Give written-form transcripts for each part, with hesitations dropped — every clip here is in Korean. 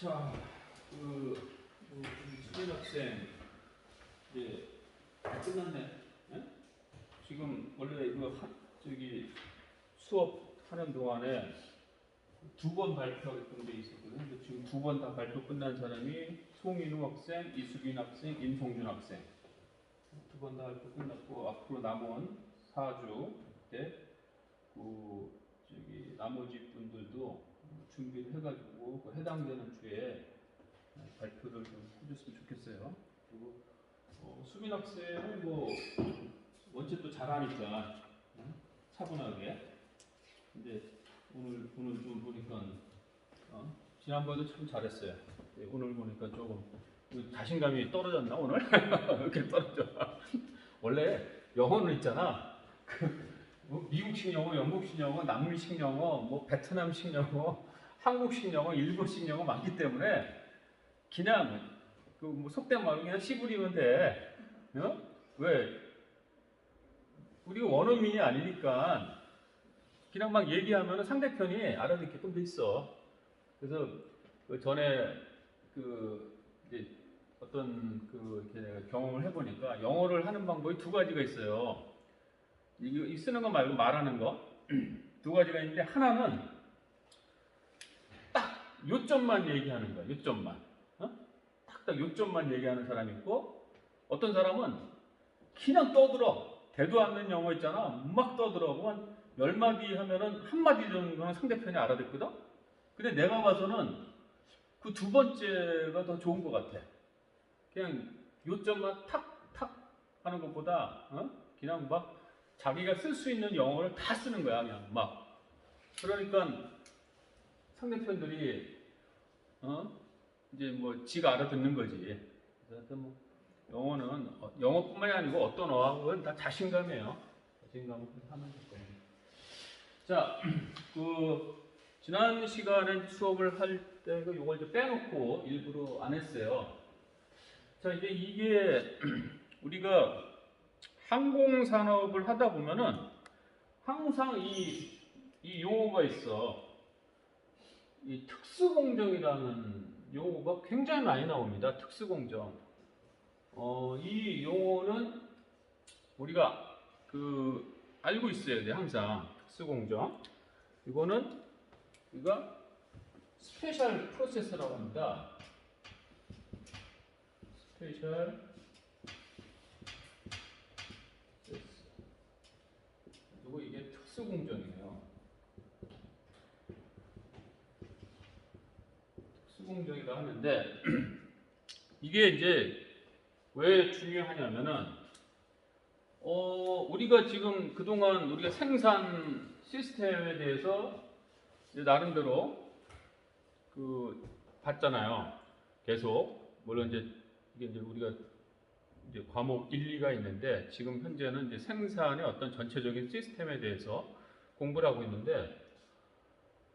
자, 수빈 학생 이제 다 끝났네. 예? 지금 원래 이거 저기 수업 하는 동안에 두 번 발표하게끔 돼 있었거든요. 근데 지금 두 번 다 발표 끝난 사람이 송인우 학생, 이수빈 학생, 임송준 학생. 두 번 다 발표 끝났고 앞으로 남은 4주 때 저기 나머지 분들도 준비를 해가지고 그 해당되는 주에 발표를 좀 해줬으면 좋겠어요. 그리고 수빈 학생은 뭐 원체 또 잘하니까 차분하게. 근데 오늘 좀 보니까 지난번에도 참 잘했어요. 오늘 보니까 조금 자신감이 떨어졌나 오늘? 왜 이렇게 떨어져? 원래 영어는 있잖아. 뭐 미국식 영어, 영국식 영어, 남미식 영어, 뭐 베트남식 영어, 한국식 영어, 일본식 영어 많기 때문에 그냥 뭐 속된 말로 그냥 씨부리면 돼. 왜? 우리가 원어민이 아니니까 그냥 막 얘기하면 상대편이 알아듣게끔 돼 있어. 그래서 그 전에 이제 어떤 이렇게 내가 경험을 해보니까 영어를 하는 방법이 두 가지가 있어요. 이 쓰는 거 말고 말하는 거 두 가지가 있는데 하나는 딱 요점만 얘기하는 거야. 요점만. 딱 요점만 얘기하는 사람이 있고 어떤 사람은 그냥 떠들어. 대도 않는 영어 있잖아. 막 떠들어. 한 10마디 하면은 한 마디 정도는 상대편이 알아듣거든. 근데 내가 봐서는 그 두 번째가 더 좋은 것 같아. 그냥 요점만 탁탁 하는 것보다 그냥 막 자기가 쓸 수 있는 영어를 다 쓰는 거야. 그냥 막. 그러니까 상대편들이 이제 뭐 지가 알아듣는 거지. 그래서 뭐 영어는 영어뿐만이 아니고 어떤 어학은 다 자신감이에요. 자신감을 하면 될 겁니다. 자, 지난 시간에 수업을 할 때 이걸 이제 빼놓고 일부러 안 했어요. 자, 이제 이게 우리가 항공산업을 하다 보면은 항상 이 용어가 있어. 이 특수공정이라는 용어가 굉장히 많이 나옵니다. 특수공정. 이 용어는 우리가 알고 있어야 돼. 항상 특수공정. 이거는 우리가 스페셜 프로세스라고 합니다. 스페셜 프로세스. 그리고 이게 특수공정이에요. 특수공정이라고 하는데 이게 이제 왜 중요하냐면은 우리가 지금 그동안 우리가 생산 시스템에 대해서 이제 나름대로 봤잖아요. 계속 물론 이게 이제 우리가 이제 과목 1, 2가 있는데 지금 현재는 이제 생산의 어떤 전체적인 시스템에 대해서 공부를 하고 있는데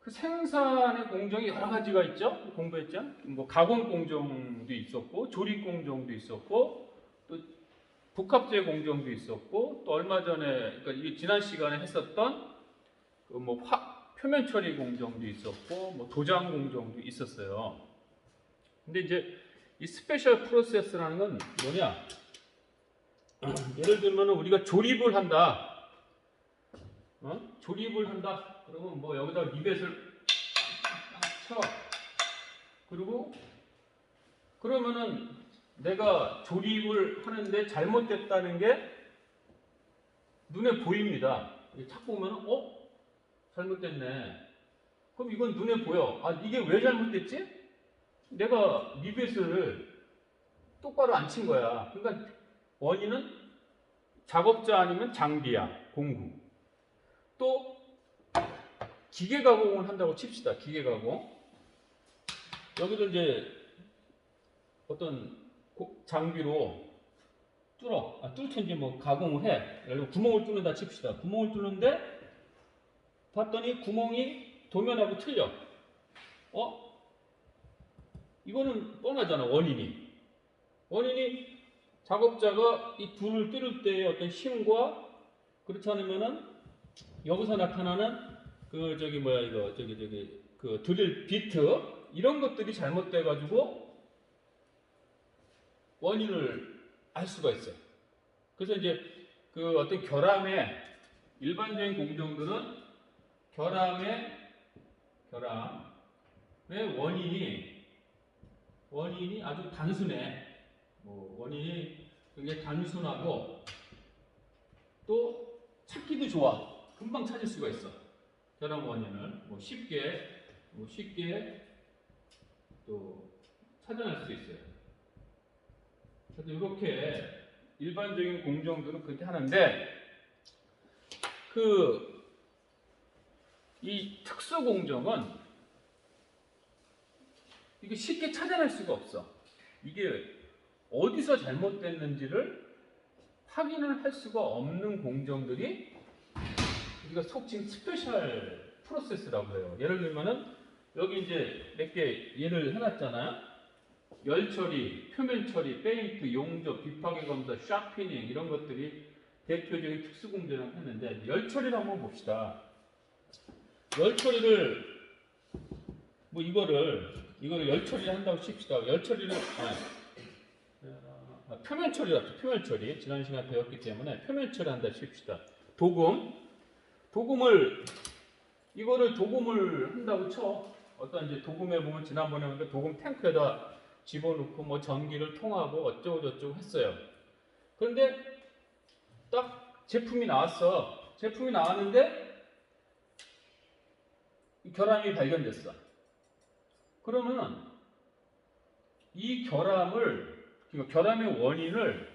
그 생산의 공정이 여러 가지가 있죠. 공부했죠. 뭐 가공 공정도 있었고 조립 공정도 있었고 또 복합재 공정도 있었고 또 얼마 전에 그러니까 이게 지난 시간에 했었던 뭐 표면 처리 공정도 있었고 뭐 도장 공정도 있었어요. 근데 이제 이 스페셜 프로세스라는 건 뭐냐? 예를 들면 우리가 조립을 한다. 조립을 한다. 그러면 뭐 여기다 리벳을 쳐. 그러면은 내가 조립을 하는데 잘못됐다는 게 눈에 보입니다. 착 보면은 잘못됐네. 그럼 이건 눈에 보여. 이게 왜 잘못됐지? 내가 리벳을 똑바로 안 친 거야. 그러니까 원인은 작업자 아니면 장비야. 공구. 또 기계 가공을 한다고 칩시다. 기계 가공. 여기도 이제 어떤 장비로 뚫든지 뭐 가공을 해. 예를 들어 구멍을 뚫는다 칩시다. 구멍을 뚫는데 봤더니 구멍이 도면하고 틀려. 이거는 뻔하잖아. 원인이 작업자가 이 불을 뚫을 때의 어떤 힘과 그렇지 않으면은 여기서 나타나는 드릴 비트 이런 것들이 잘못돼 가지고 원인을 알 수가 있어요. 그래서 이제 그 어떤 결함의 일반적인 공정들은 결함의 원인이 아주 단순해. 원인이 굉장히 단순하고 또 찾기도 좋아. 금방 찾을 수가 있어. 결함 원인을 쉽게 또 찾아낼 수 있어요. 그래서 이렇게 일반적인 공정들은 그렇게 하는데 이 특수 공정은 이게 쉽게 찾아낼 수가 없어. 이게 어디서 잘못됐는지를 확인을 할 수가 없는 공정들이 우리가 속칭 스페셜 프로세스라고 해요. 예를 들면은 여기 이제 몇 개 예를 해놨잖아요. 열 처리, 표면 처리, 페인트, 용접, 비파괴 검사, 샤피닝 이런 것들이 대표적인 특수 공정을 했는데 열 처리를 한번 봅시다. 열 처리를 이거를 열 처리를 한다고 칩시다. 열 처리를 표면 처리다. 표면 처리 지난 시간 배웠기 때문에 표면 처리 한다 칩시다. 이거를 도금을 한다고 쳐. 어떤 이제 도금에 보면 지난번에 보니까 도금 탱크에다 집어넣고 전기를 통하고 어쩌고 저쩌고 했어요. 그런데 딱 제품이 나왔어. 제품이 나왔는데 결함이 발견됐어. 그러면 이 결함의 원인을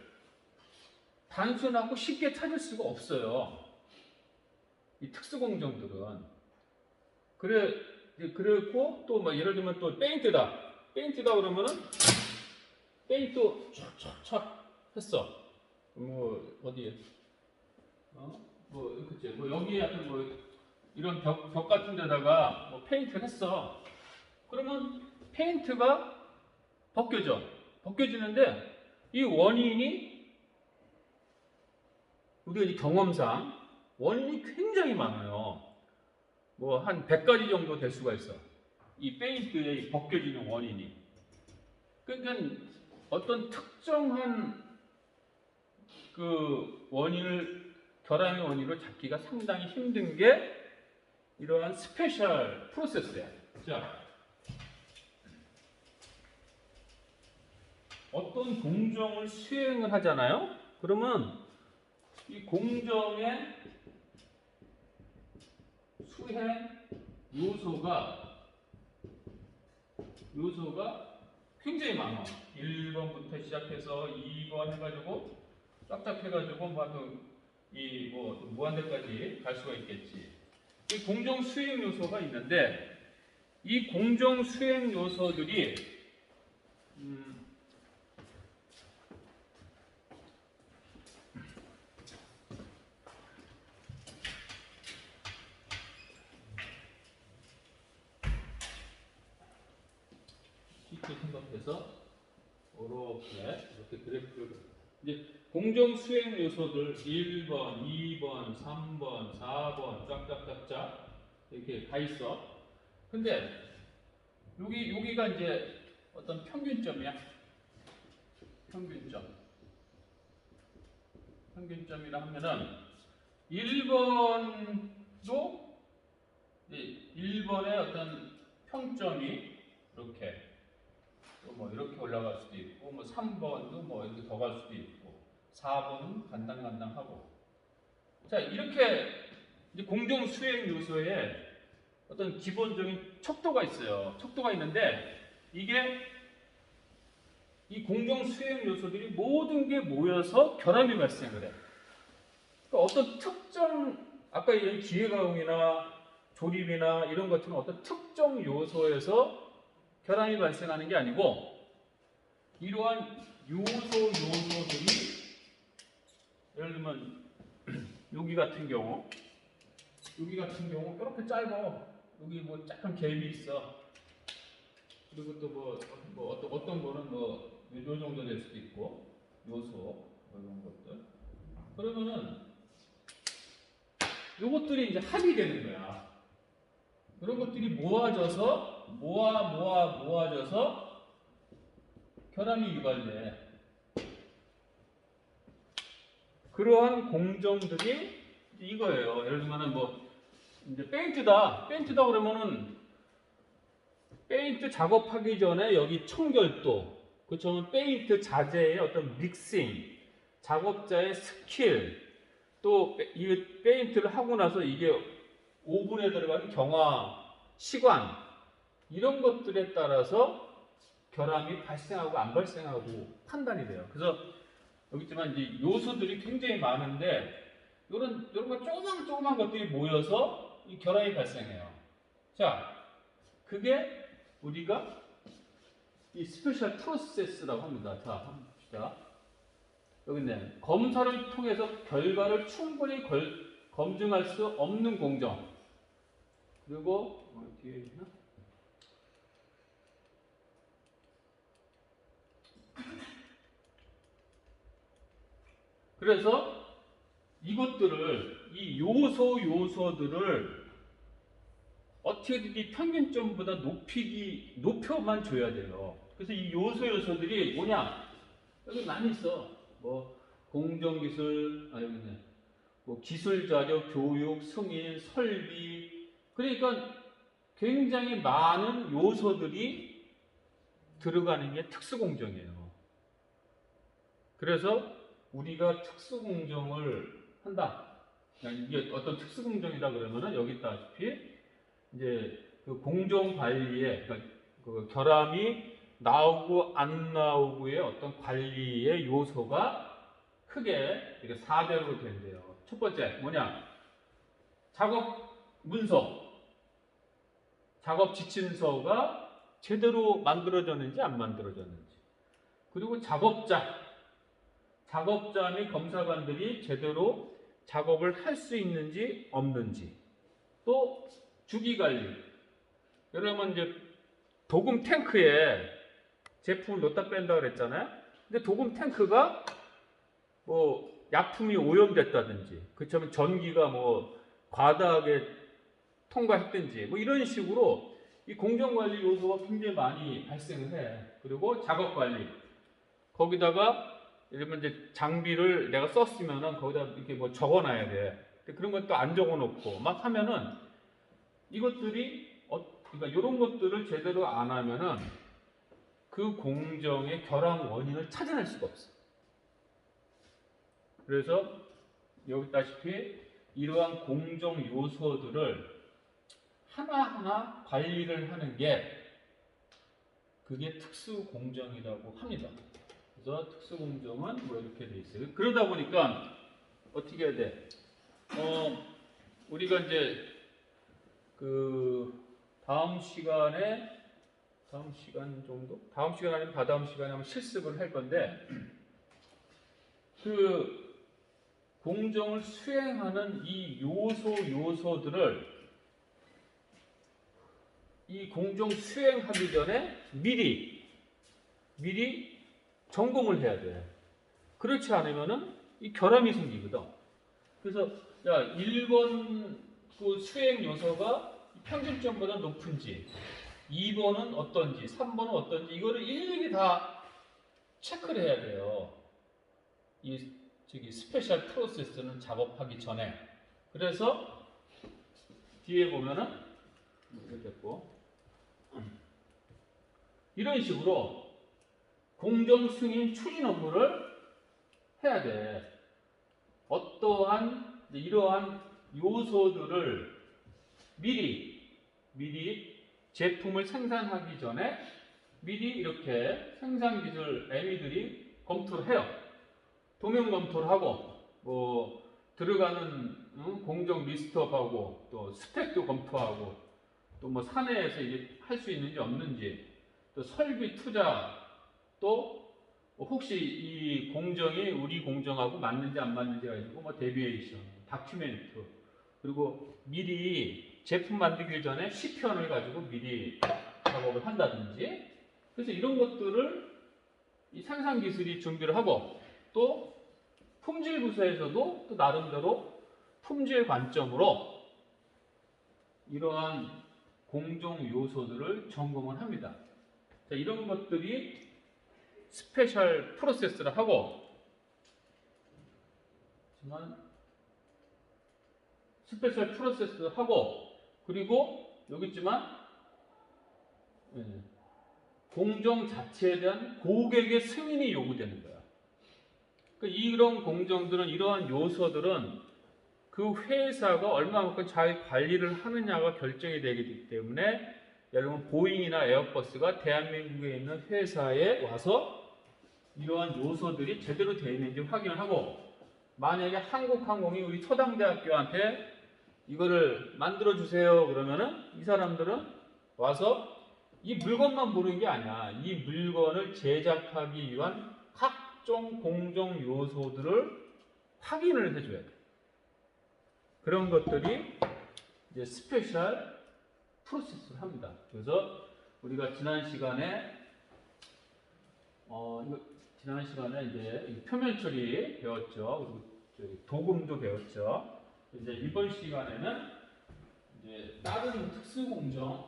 단순하고 쉽게 찾을 수가 없어요. 이 특수 공정들은. 그랬고 또 예를 들면 또 페인트다 그러면은 페인트 촥촥촥 했어. 어디에? 그치. 여기에 하여튼 이런 벽 같은 데다가 페인트를 했어. 그러면 페인트가 벗겨지는데 이 원인이 우리가 이제 경험상 원인이 굉장히 많아요. 한 100가지 정도 될 수가 있어. 이 페인트의 벗겨지는 원인이. 그러니까 어떤 특정한 결함의 원인을 잡기가 상당히 힘든 게 이러한 스페셜 프로세스야. 자, 어떤 공정을 수행을 하잖아요. 그러면 이 공정의 수행 요소가 굉장히 많아. 1번부터 시작해서 2번 해가지고 쫙쫙 해가지고 무한대까지 갈 수가 있겠지. 이 공정 수행 요소가 있는데 이 공정 수행 요소들이 쉽게 생각해서 이렇게 그래프를 이제 공정 수행 요소들 1번, 2번, 3번, 4번 쫙쫙쫙쫙 이렇게 가 있어. 근데 여기가 이제 어떤 평균점이야. 평균점이라 하면은 1번도 1번의 어떤 평점이 이렇게 올라갈 수도 있고 3번도 이렇게 더 갈 수도 있고 4번은 간당간당하고. 자, 이렇게 이제 공정 수행 요소에 어떤 기본적인 척도가 있어요. 척도가 있는데 이게 이 공정 수행 요소들이 모든 게 모여서 결함이 발생을 해. 그러니까 어떤 특정 아까 얘기한 기계가공이나 조립이나 이런 것처럼 어떤 특정 요소에서 결함이 발생하는 게 아니고 이러한 요소들이 예를 들면 여기 같은 경우 이렇게 짧아. 여기 약간 갭이 있어. 그리고 또 어떤 거는 요 정도 될 수도 있고 요소 이런 것들. 그러면은 요것들이 이제 합이 되는 거야. 그런 것들이 모아져서 모아져서 결함이 유발돼. 그러한 공정들이 이거예요. 예를 들면 뭐 이제 페인트다 그러면은 페인트 작업하기 전에 여기 청결도, 그렇죠? 페인트 자재의 어떤 믹싱, 작업자의 스킬, 또 이 페인트를 하고 나서 이게 오븐에 들어가는 경화, 시간 이런 것들에 따라서 결함이 발생하고 안 발생하고 판단이 돼요. 그래서 여기 있지만 이제 요소들이 굉장히 많은데 이런 거 조그만 것들이 모여서 이 결함이 발생해요. 자, 그게 우리가 이 스페셜 프로세스라고 합니다. 자, 한번 봅시다. 여기 있네. 검사를 통해서 결과를 충분히 검증할 수 없는 공정. 그리고 뒤에 있나? 그래서 이것들을 이 요소들을 어떻게든 평균점보다 높여만 줘야 돼요. 그래서 이 요소들이 뭐냐? 여기 많이 있어. 뭐 공정기술, 여기 있네. 뭐 기술자료, 교육, 승인, 설비. 그러니까 굉장히 많은 요소들이 들어가는 게 특수공정이에요. 그래서 우리가 특수공정을 한다. 이게 어떤 특수공정이다 그러면은 여기 있다시피 이제 그 공정관리에, 그러니까 그 결함이 나오고 안 나오고의 어떤 관리의 요소가 크게 이렇게 4대로 된대요. 첫 번째 뭐냐? 작업 문서, 작업 지침서가 제대로 만들어졌는지 안 만들어졌는지, 그리고 작업자 및 검사관들이 제대로 작업을 할 수 있는지 없는지, 또 주기관리. 여러분 이제 도금 탱크에 제품을 넣다 뺀다 그랬잖아요. 근데 도금 탱크가 뭐 약품이 오염됐다든지, 그렇다면 전기가 뭐 과다하게 통과했든지, 뭐 이런 식으로 이 공정관리 요소가 굉장히 많이 발생을 해. 그리고 작업관리. 거기다가 예를 들면 이제 장비를 내가 썼으면은 거기다 이렇게 뭐 적어놔야 돼. 근데 그런 것도 안 적어놓고 막 하면은 이것들이 그러니까 이런 것들을 제대로 안 하면은 그 공정의 결함 원인을 찾아낼 수가 없어. 그래서 여기 있다시피 이러한 공정 요소들을 하나하나 관리를 하는 게 그게 특수 공정이라고 합니다. 그래서 특수 공정은 뭐 이렇게 돼 있어요. 그러다 보니까 어떻게 해야 돼? 우리가 이제 그 다음 시간 정도? 다음 시간 아니면 다다음 시간에 한번 실습을 할 건데, 그 공정을 수행하는 이 요소들을 이 공정 수행하기 전에 미리 점검을 해야 돼. 그렇지 않으면은 이 결함이 생기거든. 그래서 1번 그 수행 요소가 평균점보다 높은지, 2번은 어떤지, 3번은 어떤지, 이거를 일일이 다 체크를 해야 돼요. 이 스페셜 프로세스는 작업하기 전에. 그래서 뒤에 보면은 이렇게 됐고, 이런 식으로 공정 승인 추진 업무를 해야 돼. 어떠한 이러한 요소들을 미리 제품을 생산하기 전에 미리 이렇게 생산기술 애미들이 검토를 해요. 도면 검토를 하고, 뭐 들어가는 공정 리스트업하고, 또 스펙도 검토하고, 또 뭐 사내에서 이게 할 수 있는지 없는지, 또 설비 투자, 또 혹시 이 공정이 우리 공정하고 맞는지 안 맞는지가 있고, 뭐 데비에이션, 다큐멘트, 그리고 미리 제품 만들기 전에 시편을 가지고 미리 작업을 한다든지. 그래서 이런 것들을 이 생산 기술이 준비를 하고, 또 품질 부서에서도 또 나름대로 품질 관점으로 이러한 공정 요소들을 점검을 합니다. 자, 이런 것들이 스페셜 프로세스를 하고, 스페셜 프로세스를 하고, 그리고 여기 있지만 공정 자체에 대한 고객의 승인이 요구되는 거야. 그러니까 이런 공정들은, 이러한 요소들은 그 회사가 얼마만큼 잘 관리를 하느냐가 결정이 되기 때문에, 여러분 보잉이나 에어버스가 대한민국에 있는 회사에 와서 이러한 요소들이 제대로 되어 있는지 확인을 하고, 만약에 한국항공이 우리 초당대학교한테 이거를 만들어 주세요 그러면은 이 사람들은 와서 이 물건만 보는 게 아니야. 이 물건을 제작하기 위한 각종 공정 요소들을 확인을 해줘야 돼. 그런 것들이 이제 스페셜 프로세스를 합니다. 그래서 우리가 지난 시간에 이제 표면 처리 배웠죠. 그리고 도금도 배웠죠. 이제 이번 시간에는 이제 다른 특수 공정을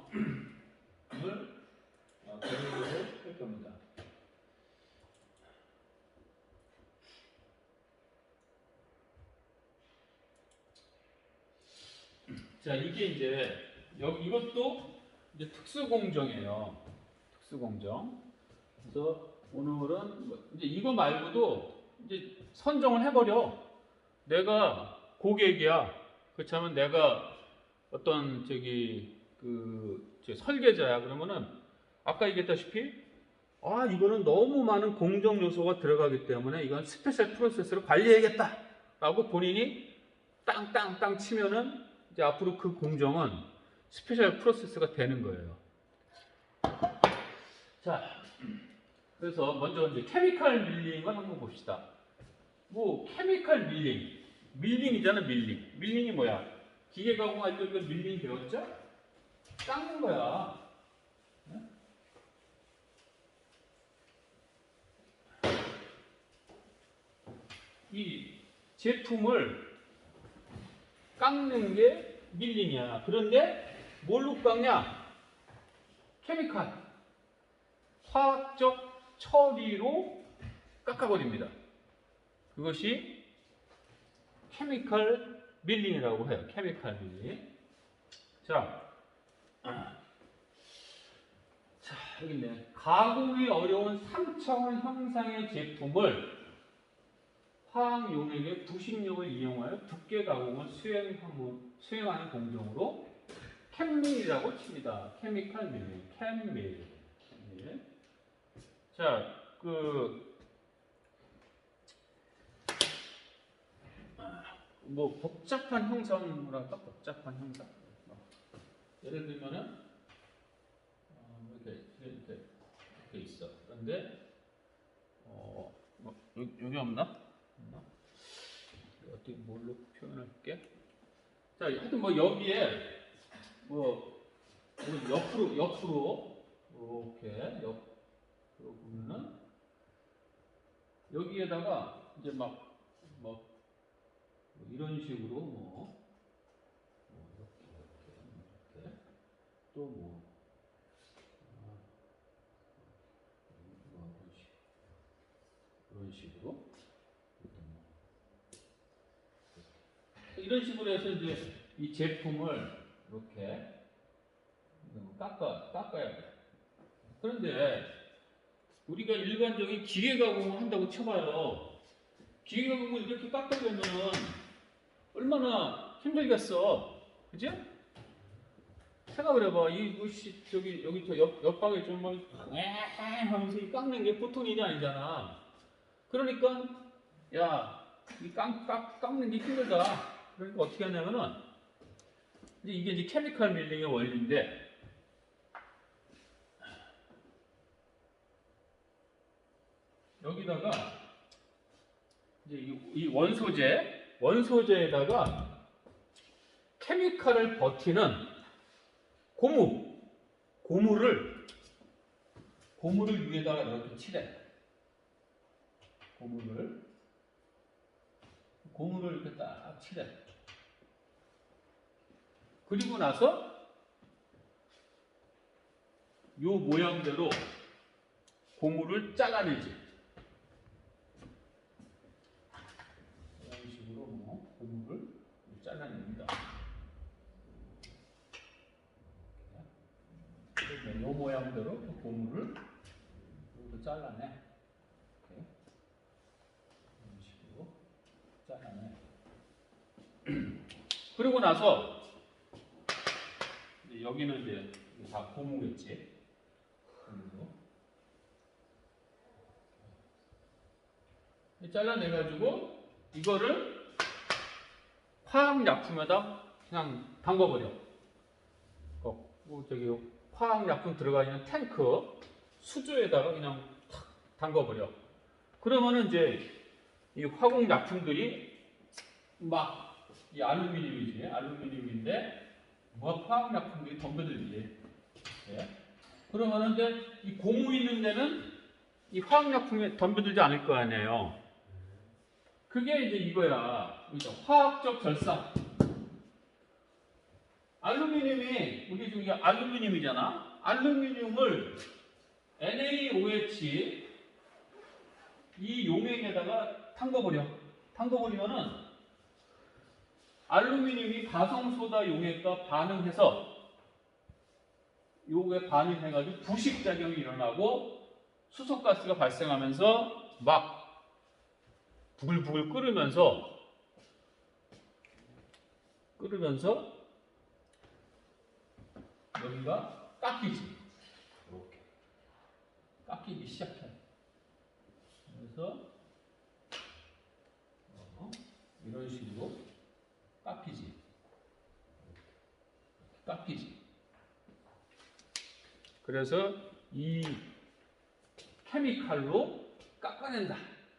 배우도록 할 겁니다. 자, 이게 이제 이것도 이제 특수 공정이에요. 특수 공정. 그래서 오늘은 이제 이거 말고도 이제 선정을 해버려. 내가 고객이야. 그렇다면 내가 어떤 설계자야. 그러면은 아까 얘기했다시피 이거는 너무 많은 공정 요소가 들어가기 때문에 이건 스페셜 프로세스로 관리해야겠다 라고 본인이 땅땅땅 치면은 이제 앞으로 그 공정은 스페셜 프로세스가 되는 거예요. 자, 그래서 먼저 이제 케미컬 밀링을 한번 봅시다. 뭐 케미컬 밀링이잖아. 밀링이 뭐야? 기계 가공할 때 우리가 밀링 배웠죠? 깎는 거야. 이 제품을 깎는 게 밀링이야. 그런데 뭘로 깎냐? 케미칼, 화학적 처리로 깎아버립니다. 그것이 케미컬 밀링이라고 해요. 케미컬 밀링. 자, 여기 있네. 가공이 어려운 3차원 형상의 제품을 화학 용액의 부식력을 이용하여 두께 가공을 수행하는 공정으로 캠밀이라고 칩니다. 케미컬 밀링, 캠밀. 자, 뭐 복잡한 형상이랄까? 복잡한 형상. 예를 들면은 이렇게 있어. 그런데 여기 없나? 어떻게 뭘로 표현할게? 자, 하여튼 뭐 여기에 옆으로 이렇게 옆으로 보면은 여기에다가 이제 막 이런 식으로 이렇게 또 이런 식으로 이런 식으로 해서 이제 이 제품을 이렇게 깎아야 돼. 그런데 우리가 일반적인 기계 가공을 한다고 쳐봐요. 기계 가공을 이렇게 깎아내면은 얼마나 힘들겠어. 그죠? 생각을 해봐. 여기 저 옆방에 좀 하면서 이 깎는 게 보통 일이 아니잖아. 그러니까, 이 깎는 게 힘들다. 그러니까 어떻게 하냐면은, 이게 이제 케미컬 밀링의 원리인데, 여기다가, 이제 이 원소재에다가 케미칼을 버티는 고무를 위에다가 이렇게 칠해. 고무를 이렇게 딱 칠해. 그리고 나서 요 모양대로 고무를 잘라내지. 이런 식으로 고무를 잘라냅니다. 이 모양대로 고무를 이렇게 잘라내. 이렇게. 이런 식으로 잘라내. 그리고 나서 이제 여기는 이제 다 고무겠지. 잘라내가지고 이거를 화학약품에다 그냥 담궈버려. 저기 화학약품 들어가 있는 탱크 수조에다가 그냥 탁 담궈버려. 그러면은 이제 이 화학약품들이 막 이 알루미늄이지, 알루미늄인데 뭐 화학약품들이 덤벼들지. 네. 그러면은 이제 이 고무 있는 데는 이 화학약품에 덤벼들지 않을 거 아니에요. 그게 이제 이거야. 그렇죠? 화학적 결산. 알루미늄이 우리 중에 알루미늄이잖아. 알루미늄을 NaOH 이 용액에다가 담궈버려. 담궈버리면은 알루미늄이 가성소다 용액과 반응해서 요게 반응해가지고 부식작용이 일어나고 수소가스가 발생하면서 막 부글부글 끓으면서 여기가 깎이지. 이렇게 깎이기 시작해. 그래서 이런 식으로 깎이지. 그래서 이 케미칼로 깎아낸다.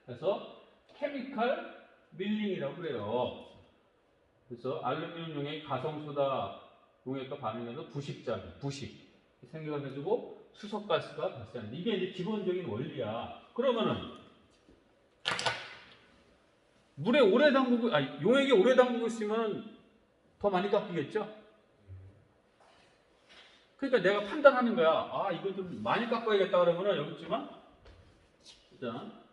그래서 케미칼 밀링이라고 그래요. 그래서 알루미늄 용액 가성소다 용액과 반응해서 부식 생겨가지고 수소가스가 발생한다. 이게 이제 기본적인 원리야. 그러면은 물에 오래 담그고, 용액에 오래 담그고 있으면 더 많이 깎이겠죠? 그러니까 내가 판단하는 거야. 이거 좀 많이 깎아야겠다 그러면은 여기 있지만, 일단,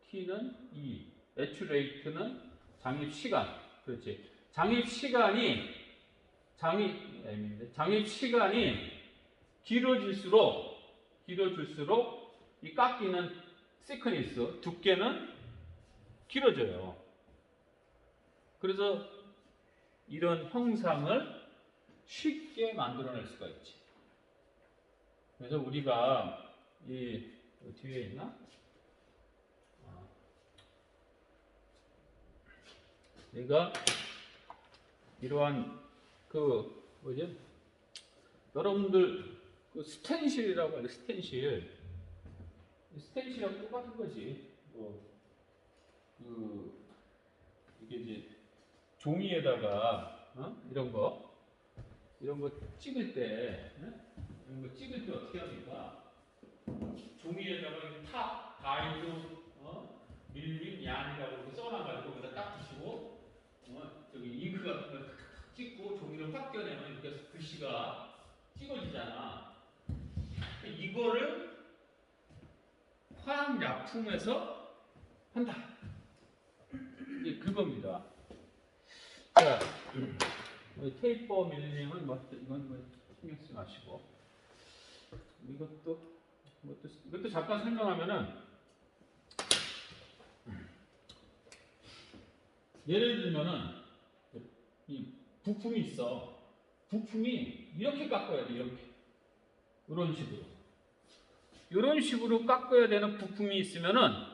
T는 2, 애츄레이트는 장입 시간. 그렇지. 장입 시간이 길어질수록 이 깎이는 시크니스, 두께는 길어져요. 그래서 이런 형상을 쉽게 만들어낼 수가 있지. 그래서 우리가 이 뒤에 있나? 얘가 이러한 여러분들 스텐실이라고 하죠. 스텐실하고 똑같은 거지. 이게 이제 종이에다가 이런 거 찍을 때 어떻게 합니까? 종이에다가 가이드 밀림 양이라고 이렇게 써놔가지고 거기다 딱 붙이고 저기 잉크 같은 걸 찍고 종이를 확 껴내면 이렇게 글씨가 찍어지잖아. 이거를 화학약품에서 한다. 이게 그겁니다. 자, 테이퍼 밀림은 이건 신경 쓰지 마시고 이것도 잠깐 설명하면은 예를 들면은 이 부품이 있어. 부품이 이렇게 깎아야 돼. 이런 식으로 깎아야 되는 부품이 있으면은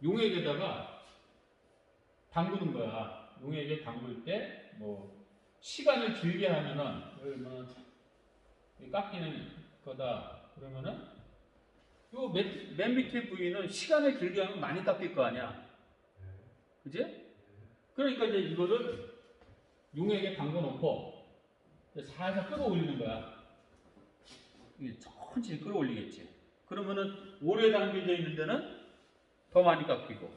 용액에다가 담그는 거야. 용액에 담글 때 시간을 길게 하면은 깎이는 거다. 그러면은 요 맨 밑에 부위는 시간을 길게 하면 많이 깎일 거 아니야. 그지? 그러니까 이제 이거를 용액에 담궈 놓고 살살 끌어올리는 거야. 천천히 끌어올리겠지. 그러면은 오래 담겨져 있는 데는 더 많이 깎이고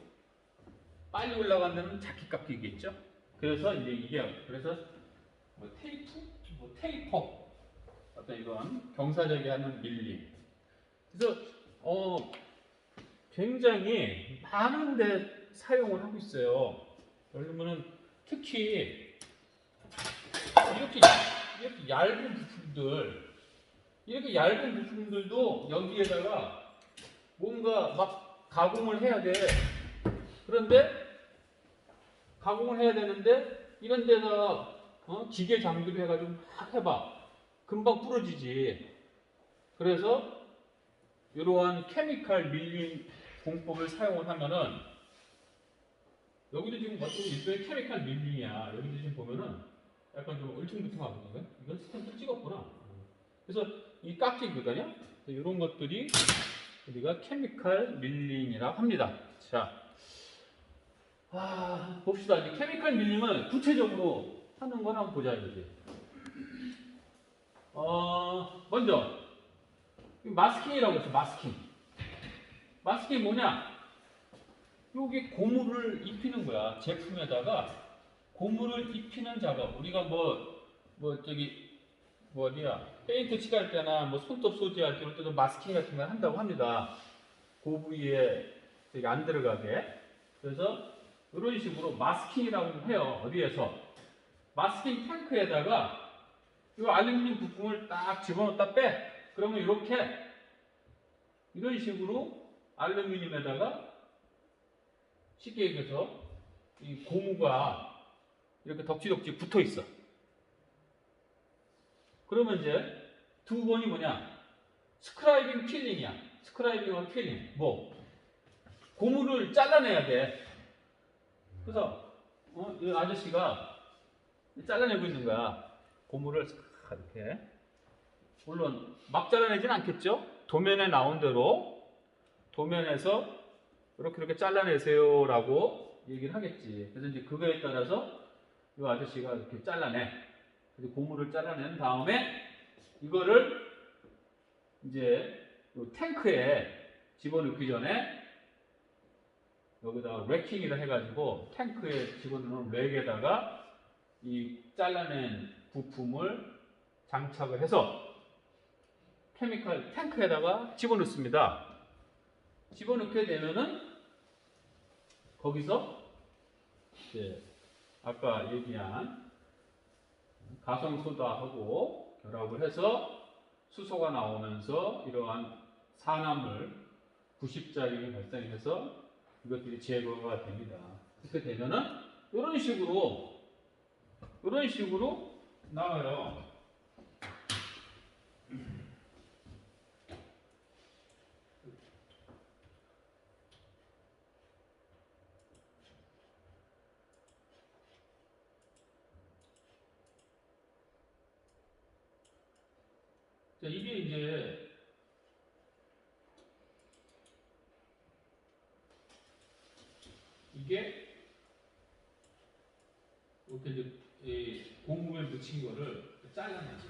빨리 올라간 데는 작게 깎이겠죠. 그래서 이제 이게 그래서 뭐 테이프, 뭐 테이퍼 어떤 이런 경사적이 하는 밀림. 그래서 굉장히 많은 데 사용을 하고 있어요. 그러면은 특히 이렇게 얇은 부품들, 이렇게 얇은 부품들도 여기에다가 뭔가 막 가공을 해야 돼. 그런데 가공을 해야 되는데 이런 데다가 기계 장비로 해가지고 막 해봐. 금방 부러지지. 그래서 이러한 케미칼 밀림 공법을 사용을 하면은 여기도 지금 어떤 일종의 케미칼 밀림이야. 여기도 지금 보면은 약간 좀 울퉁불퉁하거든요. 이건 스탬프 찍었구나. 그래서 이 깎이거든요. 이런 것들이 우리가 케미칼 밀림이라고 합니다. 자, 봅시다. 이제 케미칼 밀림을 구체적으로 하는 건 한번 보자 이거지. 먼저 마스킹이라고 했어. 마스킹이 뭐냐? 여기 고무를 입히는 거야. 제품에다가 고무를 입히는 작업. 우리가 어디야? 페인트 칠할 때나 뭐 손톱 소지할 때, 올 때도 마스킹 같은 걸 한다고 합니다. 그 부위에 되게 안 들어가게. 그래서 이런 식으로 마스킹이라고 해요. 어디에서? 마스킹 탱크에다가 이 알루미늄 부품을 딱 집어넣다 빼. 그러면 이런 식으로 알루미늄에다가 쉽게 얘기해서 이 고무가 이렇게 덕지덕지 붙어 있어. 그러면 이제 두 번이 뭐냐? 스크라이빙 필링이야. 스크라이빙과 필링. 고무를 잘라내야 돼. 그래서 이 아저씨가 잘라내고 있는 거야. 고무를 이렇게. 물론 막 잘라내진 않겠죠? 도면에 나온 대로 도면에서 이렇게 잘라내세요라고 얘기를 하겠지. 그래서 이제 그거에 따라서 이 아저씨가 이렇게 잘라내. 그래서 고무를 잘라낸 다음에 이거를 이제 이 탱크에 집어넣기 전에 여기다가 래킹이라 해가지고 탱크에 집어넣는 랙에다가 이 잘라낸 부품을 장착을 해서 케미칼 탱크에다가 집어넣습니다. 집어넣게 되면은 거기서 이제 아까 얘기한 가성소다하고 결합을 해서 수소가 나오면서 이러한 산화물 90자력이 발생해서 이것들이 제거가 됩니다. 그렇게 되면은 이런 식으로 나와요. 자, 이게 이제 이렇게 이제 고무에 묻힌 거를 잘라내지.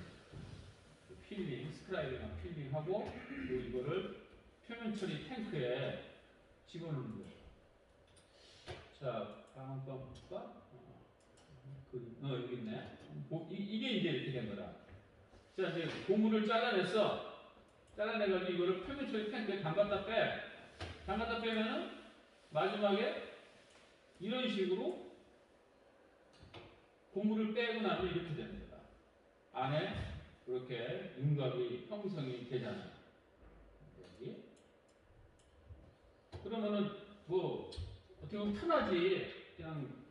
필링, 스크라이빙이나 필링하고 이거를 표면 처리 탱크에 집어넣는 거예요. 자, 한번 볼까? 여기 있네. 이게 이제 이렇게 된 거다. 자, 이제 고무를 잘라냈어. 잘라내가지고 이거를 표면 처리 탱크에 담갔다 빼. 담갔다 빼면은 마지막에 이런 식으로 고무를 빼고 나면 이렇게 됩니다. 안에 이렇게 윤곽이 형성이 되잖아요. 여기. 그러면은 어떻게 보면 편하지. 그냥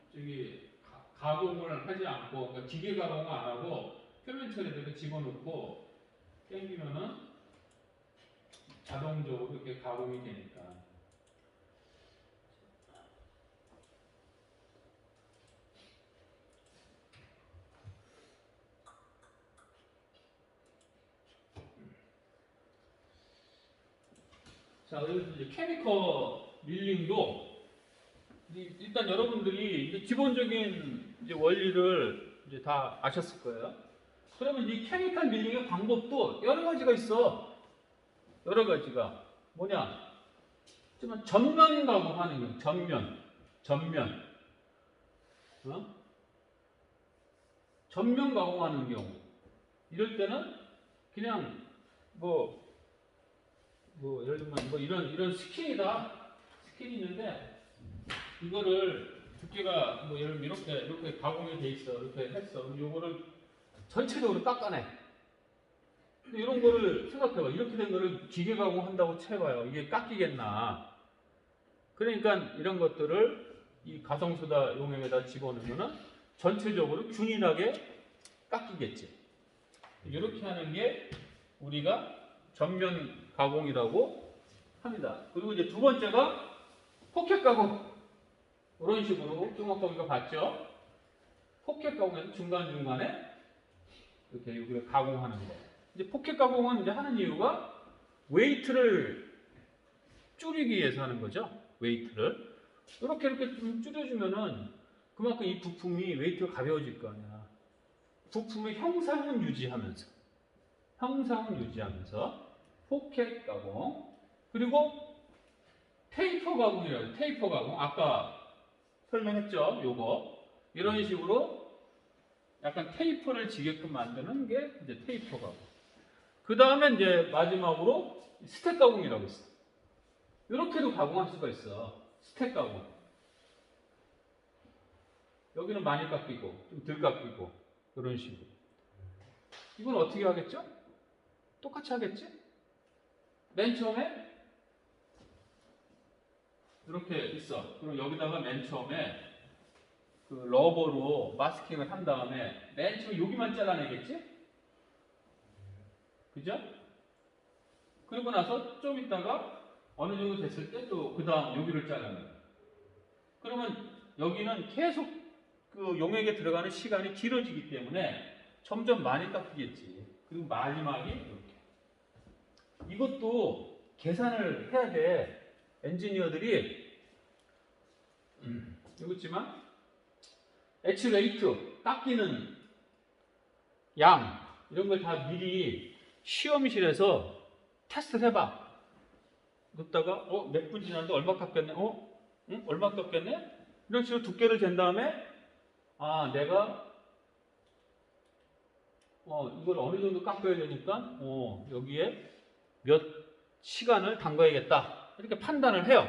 가공을 하지 않고, 그러니까 기계 가공을 안 하고 표면 처리를 이렇게 집어넣고 당기면은 자동적으로 이렇게 가공이 되니까. 자, 그리고 이제 케미컬 밀링도 일단 여러분들이 이제 기본적인 이제 원리를 이제 다 아셨을 거예요. 그러면 이 케미컬 밀링의 방법도 여러 가지가 있어. 여러 가지가 뭐냐? 전면 가공하는 거예요. 전면. 전면, 전면 가공하는 경우, 이럴 때는 그냥 예를 들면 이런 스킨이 있는데 이거를 두께가 예를 들면 이렇게 가공이 돼 있어, 이렇게 했어. 그럼 이거를 전체적으로 깎아내. 근데 이런 거를 생각해봐. 이렇게 된 거를 기계 가공한다고 쳐봐요. 이게 깎이겠나? 그러니까 이런 것들을 이 가성소다 용액에다 집어넣으면 전체적으로 균일하게 깎이겠지. 이렇게 하는 게 우리가 전면 가공이라고 합니다. 그리고 이제 두 번째가 포켓 가공. 이런 식으로 좀 아까 우리가 봤죠? 포켓 가공은 중간중간에 이렇게 여기를 가공하는 거. 이제 포켓 가공은 이제 하는 이유가 웨이트를 줄이기 위해서 하는 거죠. 웨이트를. 이렇게 좀 줄여주면은 그만큼 이 부품이 웨이트가 가벼워질 거 아니야. 부품의 형상은 유지하면서 포켓 가공. 그리고 테이퍼 가공이라고. 테이퍼 가공. 아까 설명했죠. 요거. 이런 식으로 약간 테이퍼를 지게끔 만드는 게 이제 테이퍼 가공. 그 다음에 이제 마지막으로 스택 가공이라고 있어. 이렇게도 가공할 수가 있어. 스택 가공. 여기는 많이 깎이고, 좀 덜 깎이고, 이런 식으로. 이건 어떻게 하겠죠? 똑같이 하겠지? 맨 처음에 이렇게 있어. 그럼 여기다가 맨 처음에 그 러버로 마스킹을 한 다음에 맨 처음에 여기만 잘라내겠지? 그죠? 그리고 나서 좀 있다가 어느 정도 됐을 때 또 그 다음 여기를 잘라내. 그러면 여기는 계속 그 용액에 들어가는 시간이 길어지기 때문에 점점 많이 깎이겠지. 그리고 마지막이 이렇게. 이것도 계산을 해야 돼. 엔지니어들이 여기 있지만 엑스레이트, 깎이는 양 이런 걸 다 미리 시험실에서 테스트를 해봐. 그러다가 몇 분 지났는데 얼마 깎였네? 응? 얼마 깎였네? 이런 식으로 두께를 잰 다음에 내가 이걸 어느 정도 깎아야 되니까 여기에 몇 시간을 담가야겠다. 이렇게 판단을 해요.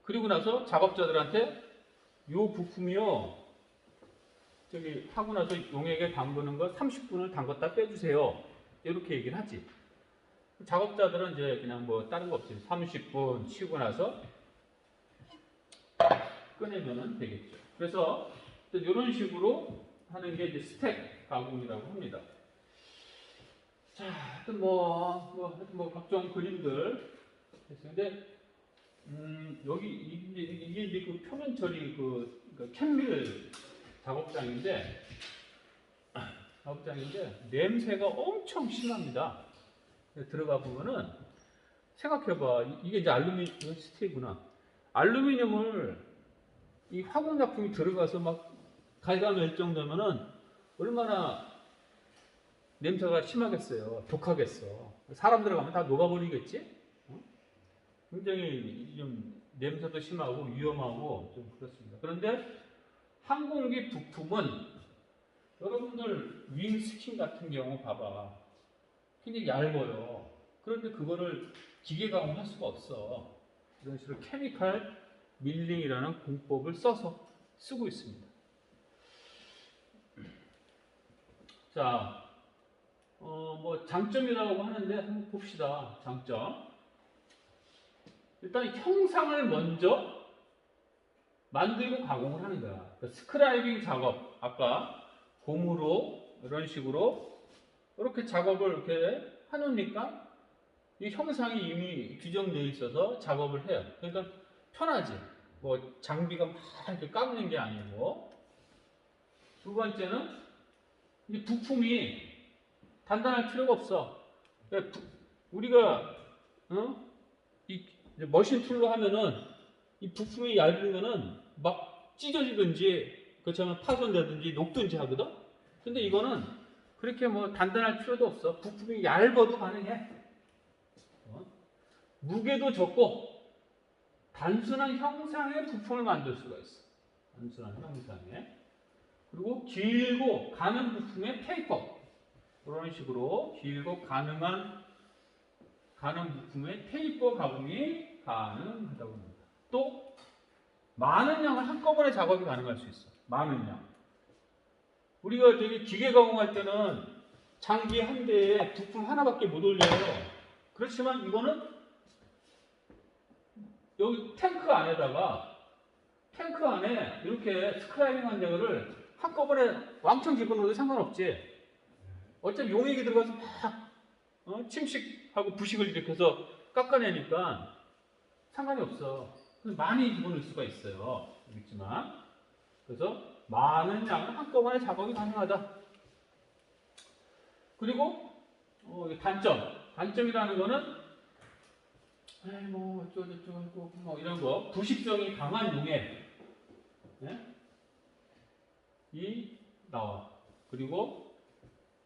그리고 나서 작업자들한테 요 부품이요. 저기 하고 나서 용액에 담그는 거 30분을 담갔다 빼주세요. 이렇게 얘기를 하지. 작업자들은 이제 그냥 다른 거 없이 30분 치고 나서 꺼내면 되겠죠. 그래서 이런 식으로 하는 게 이제 스택 가공이라고 합니다. 자, 하여튼 각종 그림들 했는데 여기 이게 이제 그 표면 처리 그 캠밀 작업장인데 냄새가 엄청 심합니다. 들어가 보면은 생각해봐. 이게 이제 알루미늄 스틸구나. 알루미늄을 이 화공 작품이 들어가서 막 갈가맬 정도면은 얼마나 냄새가 심하겠어요. 독하겠어. 사람 들어가면 다 녹아버리겠지? 굉장히 좀 냄새도 심하고 위험하고 좀 그렇습니다. 그런데 항공기 부품은 여러분들 윙스킨 같은 경우 봐봐. 굉장히 얇아요. 그런데 그거를 기계 가공할 수가 없어. 이런 식으로 케미칼 밀링이라는 공법을 쓰고 있습니다. 자, 장점이라고 하는데 한번 봅시다. 장점. 일단 형상을 먼저 만들고 가공을 하는 거야. 스크라이빙 작업, 아까 고무로 이런 식으로 이렇게 작업을 이렇게 해놓으니까 이 형상이 이미 규정되어 있어서 작업을 해요. 그러니까 편하지. 장비가 막 이렇게 깎는 게 아니고. 두 번째는 이 부품이 단단할 필요가 없어. 그러니까 우리가 이 머신 툴로 하면은 이 부품이 얇으면은 막 찢어지든지 그렇지만 파손되든지 녹든지 하거든. 근데 이거는 그렇게 단단할 필요도 없어. 부품이 얇아도 가능해. 무게도 적고 단순한 형상의 부품을 만들 수가 있어. 단순한 형상의. 그리고 길고 가는 부품의 테이퍼. 그런 식으로 길고 가는 부품의 테이퍼 가공이 가능하다고 합니다. 또 많은 양을 한꺼번에 작업이 가능할 수 있어. 많은 양. 우리가 저기 기계 가공할 때는 장기 한 대에 부품 하나밖에 못 올려요. 그렇지만 이거는 여기 탱크 안에 이렇게 스크라이빙한 거를 한꺼번에 왕창 집어넣어도 상관없지. 어차피 용액이 들어가서 막 침식하고 부식을 일으켜서 깎아내니까 상관이 없어. 많이 집어넣을 수가 있어요. 있지만 그래서 많은 양을 한꺼번에 작업이 가능하다. 그리고 단점이라는 거는 뭐 어쩌고 뭐 이런 거 부식성이 강한 용액 이 나와. 그리고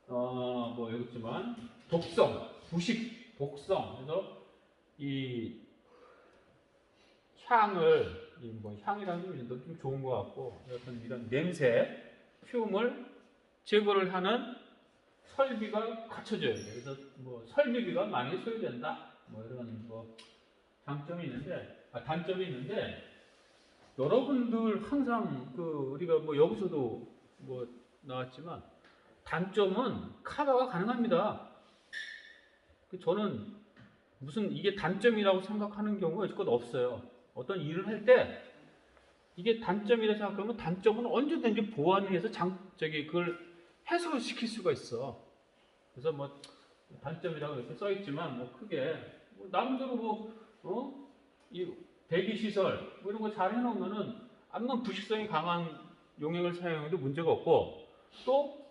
뭐 여기 있지만 독성. 그래서 이 향이라는 게 좀 좋은 것 같고 어떤 이런 냄새, 퓨움을 제거를 하는 설비가 갖춰져야 돼. 그래서 뭐 설비비가 많이 소요된다. 뭐 이런 뭐 단점이 있는데 여러분들 항상 우리가 뭐 여기서도 뭐 나왔지만 단점은 커버가 가능합니다. 저는 무슨 이게 단점이라고 생각하는 경우가 여지껏 없어요. 어떤 일을 할 때 이게 단점이라고 생각하면 단점은 언제든지 보완해서 그걸 해소시킬 수가 있어. 그래서 뭐 단점이라고 이렇게 써 있지만 뭐 크게 뭐 나름대로 이 대기 시설 뭐 이런 거 잘 해놓으면은 암만 부식성이 강한 용액을 사용해도 문제가 없고 또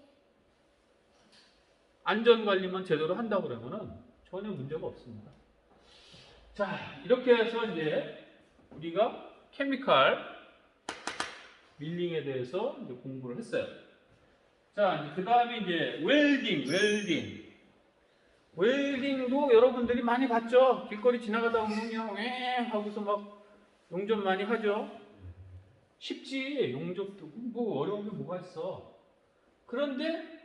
안전 관리만 제대로 한다고 그러면은 전혀 문제가 없습니다. 자, 이렇게 해서 이제 우리가 케미칼 밀링에 대해서 이제 공부를 했어요. 자, 그 다음에 이제 웰딩도 여러분들이 많이 봤죠? 길거리 지나가다 보면 그냥 하고서 막 용접 많이 하죠? 쉽지, 용접도. 뭐 어려운 게 뭐가 있어. 그런데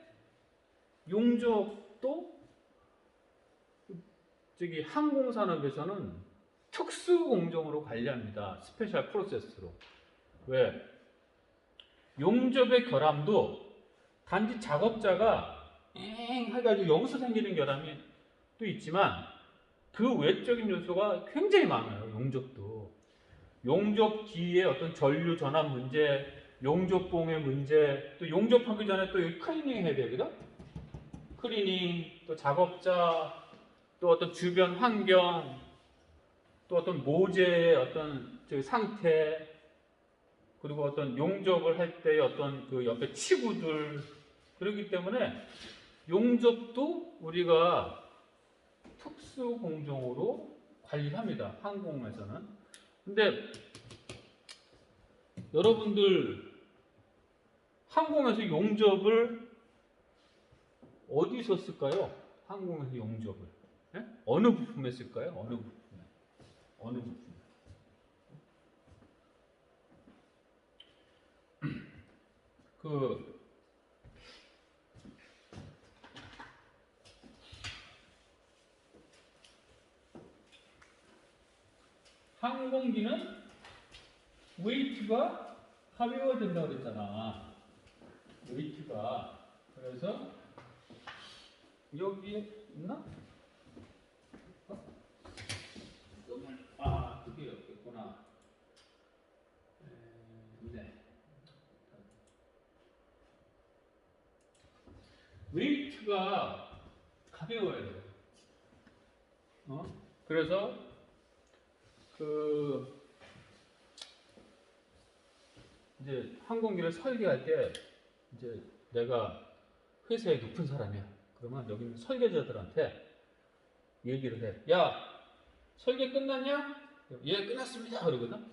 용접도 항공산업에서는 특수 공정으로 관리합니다. 스페셜 프로세스로. 왜? 용접의 결함도 단지 작업자가 해가지고 여기서 생기는 결함이 또 있지만 그 외적인 요소가 굉장히 많아요. 용접도. 용접기의 어떤 전류 전환 문제, 용접봉의 문제, 또 용접하기 전에 또 클리닝 해야 되거든? 클리닝, 또 작업자, 또 어떤 주변 환경, 또 어떤 모재의 어떤 상태, 그리고 어떤 용접을 할 때의 어떤 그 옆에 치구들, 그렇기 때문에 용접도 우리가 특수 공정으로 관리합니다. 항공에서는. 근데 여러분들 항공에서 용접을 어디서 쓸까요? 항공에서 용접을 어느 부품에 쓸까요? 어느 부품에? 항공기는 웨이트가 가벼워진다고 그랬잖아. 웨이트가. 그래서 여기에 있나? 그게 없겠구나. 네. 웨이트가 가벼워야 돼요. 그래서 이제 항공기를 설계할 때 이제 내가 회사에 높은 사람이야. 그러면 여기 있는 설계자들한테 얘기를 해. 야, 설계 끝났냐? 예, 끝났습니다. 그러거든.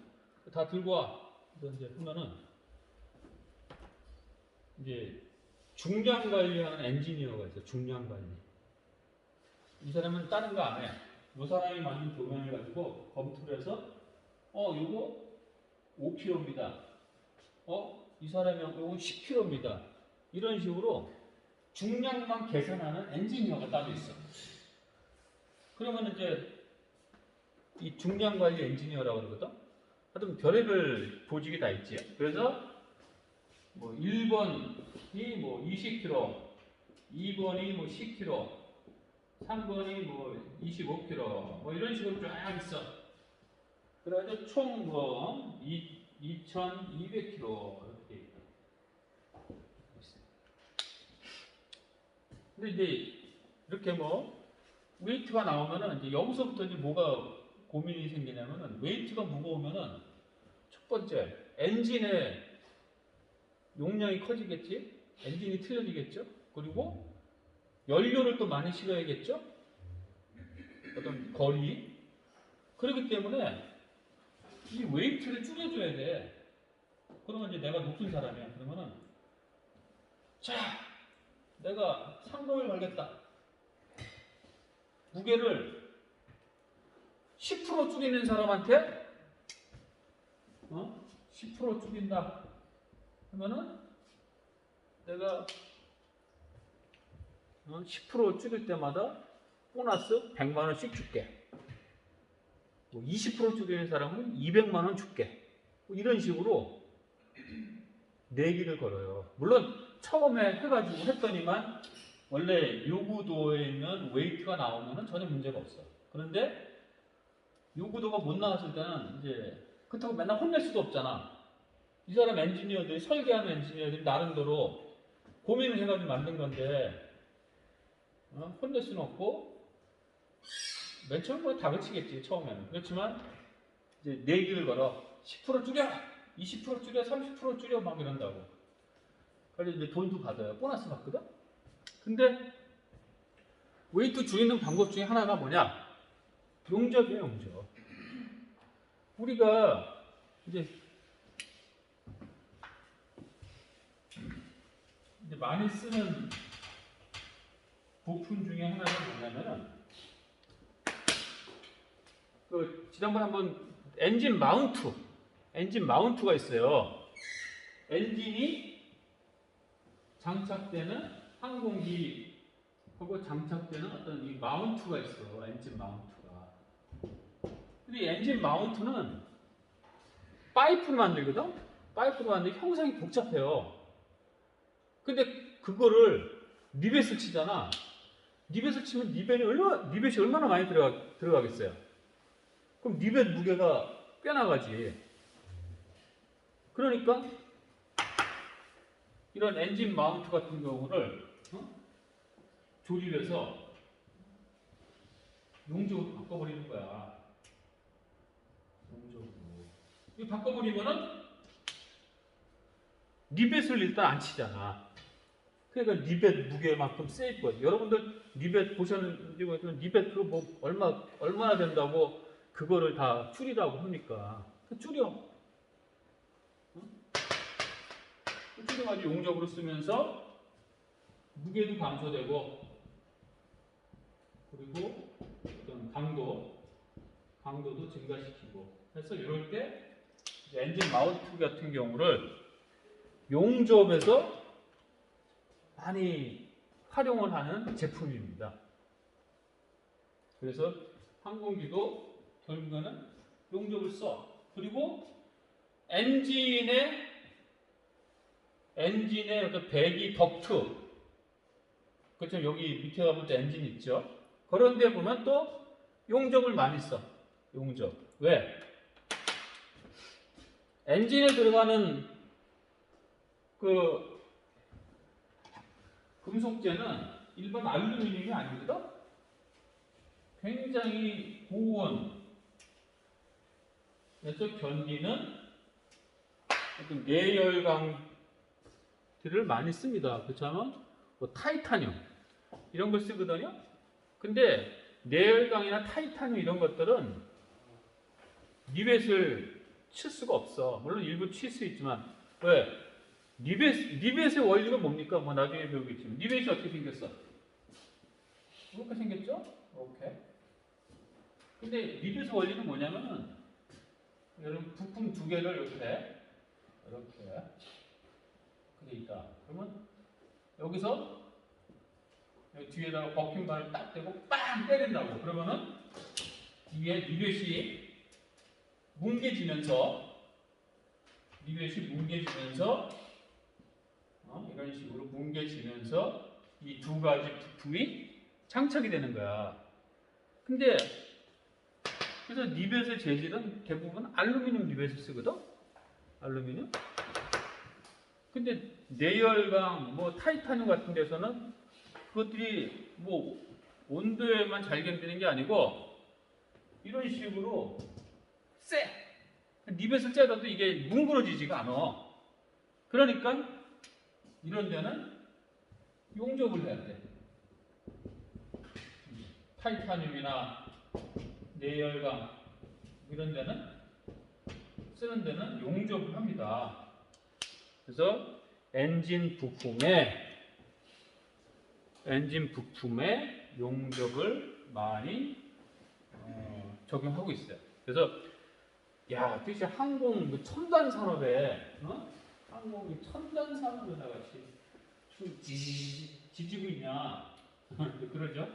다 들고 와. 그래서 이제 하면은 이제 중량 관리하는 엔지니어가 있어. 중량 관리. 이 사람은 다른 거 안 해. 이 사람이 만든 도면을 가지고 검토를 해서 요거 5kg입니다. 이 사람이 요거 10kg입니다. 이런 식으로 중량만 계산하는 엔지니어가 따로 있어. 그러면 이제 이 중량 관리 엔지니어라고 그러거든. 하여튼 별의별 보직이 다 있지. 그래서 뭐 1번이 뭐 20kg, 2번이 뭐 10kg, 3번이 뭐 25kg, 뭐 이런 식으로 쫙 있어. 그래가지고 총 뭐 2,200kg 이렇게 있다. 근데 이제 이렇게 뭐 웨이트가 나오면은 이제 여기서부터 이제 뭐가 고민이 생기냐면은 웨이트가 무거우면은 첫 번째 엔진의 용량이 커지겠지, 엔진이 틀려지겠죠. 그리고 연료를 또 많이 실어야겠죠. 어떤 거리. 그렇기 때문에 이 웨이트를 줄여줘야 돼. 그러면 이제 내가 높은 사람이야. 그러면은 자, 내가 상금을 걸겠다. 무게를 10% 줄이는 사람한테 10% 줄인다 하면은 내가 10% 줄일 때마다 보너스 100만 원씩 줄게. 뭐 20% 줄이는 사람은 200만 원 줄게. 뭐 이런 식으로 내기를 걸어요. 물론 처음에 해가지고 했더니만 원래 요구도에 있는 웨이트가 나오면은 전혀 문제가 없어. 그런데 요구도가 못 나왔을 때는 이제 그렇다고 맨날 혼낼 수도 없잖아. 이 사람 엔지니어들이, 설계하는 엔지니어들이 나름대로 고민을 해가지고 만든 건데 혼낼 수는 없고 맨 처음 뭐 다그치겠지 처음에는. 그렇지만 이제 내기를 걸어. 10% 줄여, 20% 줄여, 30% 줄여 막 이런다고. 그래서 이제 돈도 받아요. 보너스 받거든. 근데 웨이트 줄이는 방법 중에 하나가 뭐냐? 용접이에요, 용접. 우리가 이제 많이 쓰는 부품 중에 하나가 뭐냐면은 그 지난번에 한번 엔진 마운트가 있어요. 엔진이 장착되는 항공기하고 장착되는 어떤 이 마운트가 있어. 엔진 마운트가. 근데 이 엔진 마운트는 파이프로 만들거든? 파이프로 만들면 형상이 복잡해요. 근데 그거를 리벳을 치잖아. 리벳을 치면 리벳이 얼마나 많이 들어가겠어요? 그럼 리벳 무게가 꽤 나가지. 그러니까 이런 엔진 마운트 같은 경우를 조립해서 용접으로 바꿔버리는 거야. 용접으로. 이 바꿔버리면은 리벳을 일단 안 치잖아. 그러니까 리벳 무게만큼 세이프. 여러분들 리벳 보셨는지 모르겠지만 리벳 그거 뭐 얼마나 된다고 그거를 다 줄이라고 합니까? 줄여. 줄여가지고 용접으로 쓰면서 무게도 감소되고 그리고 어떤 강도도 증가시키고 해서 이럴 때 엔진 마운트 같은 경우를 용접에서 많이 활용을 하는 제품입니다. 그래서 항공기도 결국에는 용접을 써. 그리고 엔진의 어떤 배기 덕트, 그렇죠? 여기 밑에 가면 또 엔진 있죠? 그런 데 보면 또 용접을 많이 써. 용접. 왜? 엔진에 들어가는 그 금속재는 일반 알루미늄이 아니거든? 굉장히 고온에서 견디는 어떤 내열강들을 많이 씁니다. 그렇죠? 뭐 타이타늄 이런 걸 쓰거든요. 근데 내열강이나 타이타늄 이런 것들은 리벳을 칠 수가 없어. 물론 일부 칠 수 있지만 왜? 리벳의 원리가 뭡니까? 뭐 나중에 배우겠지만 리벳이 어떻게 생겼어? 이렇게 생겼죠? 이렇게. 근데 리벳의 원리는 뭐냐면은 여러분 부품 두 개를 이렇게 그게 있다. 그러면 여기서 여기 뒤에다가 버킹 바를 딱 대고 빵 때린다고. 그러면은 뒤에 리벳이 뭉개지면서 이런 식으로 뭉개지면서 이 두 가지 부품이 장착이 되는 거야. 근데 그래서 리벳의 재질은 대부분 알루미늄 리벳을 쓰거든. 알루미늄. 근데 내열강, 뭐 타이타늄 같은 데서는 그것들이 뭐 온도에만 발견되는 게 아니고 이런 식으로 쎄! 리벳을 째려도 이게 뭉그러지지가 않아. 그러니까 이런 데는 용접을 해야 돼. 타이타늄이나 내열강 이런 데는 쓰는 데는 용접을 합니다. 그래서 엔진 부품에 용접을 많이 적용하고 있어요. 그래서 야, 도대체 항공 그 첨단 산업에 항공이 첨단 산업에다가 지지고 있냐? 그러죠?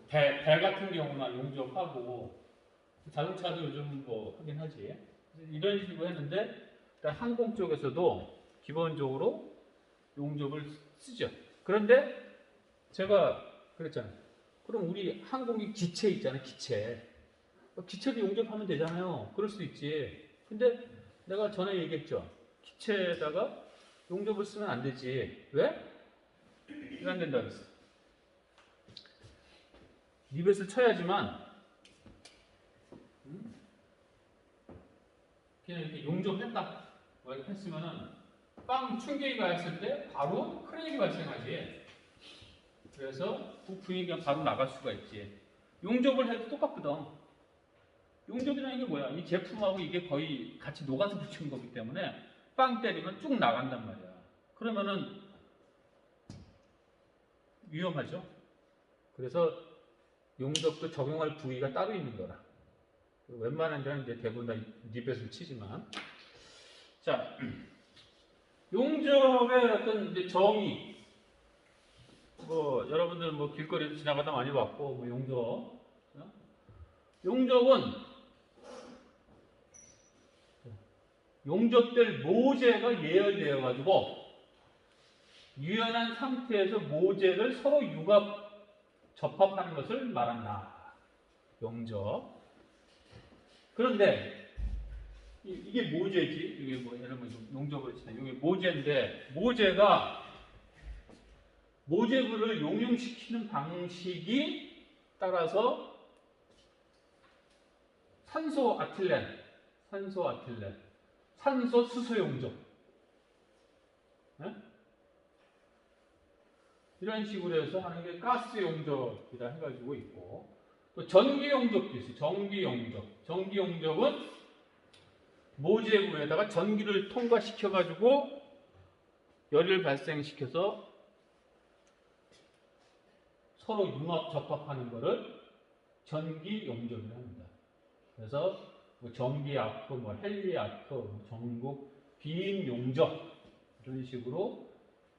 배 같은 경우나 용접하고 자동차도 요즘 뭐 하긴 하지. 이런 식으로 했는데 일단 항공 쪽에서도 기본적으로 용접을 쓰죠. 그런데 제가 그랬잖아요. 그럼 우리 항공기 기체 있잖아요. 기체도 용접하면 되잖아요. 그럴 수 있지. 근데 내가 전에 얘기했죠. 기체에다가 용접을 쓰면 안 되지. 왜? 왜 안 된다 그랬어? 리벳을 쳐야지만 그냥 이렇게 용접했다. 이렇게 했으면은 빵 충격이 가했을 때 바로 크랙이 발생하지. 그래서 부품이 그냥 바로 나갈 수가 있지. 용접을 해도 똑같거든. 용접이라는 게 뭐야? 이 제품하고 이게 거의 같이 녹아서 붙이는 거기 때문에 빵 때리면 쭉 나간단 말이야. 그러면은 위험하죠. 그래서 용접도 적용할 부위가 따로 있는 거라. 웬만한 데는 이제 대부분 다 리벳을 치지만. 자, 용접의 어떤 이제 정의. 뭐, 여러분들 뭐 길거리에서 지나가다 많이 봤고, 뭐 용접. 용접은 용접될 모재가 예열되어 가지고 유연한 상태에서 모재를 서로 접합하는 것을 말한다. 용접. 그런데 이게 모재지. 이게 뭐 예를 들면 용접을 치다. 이게 모재인데 모재구를 용융시키는 방식이 따라서 산소 아틸렌, 산소 수소 용접. 네? 이런 식으로 해서 하는 게 가스 용접이라 해가지고 있고, 또 전기 용접도 있어요. 전기 용접은 모재구에다가 전기를 통과시켜가지고 열을 발생시켜서 서로 융합 접합하는 것을 전기 용접이라고 합니다. 그래서 뭐 전기 아크, 뭐 헬리 아크, 뭐 전국 비임 용접 이런 식으로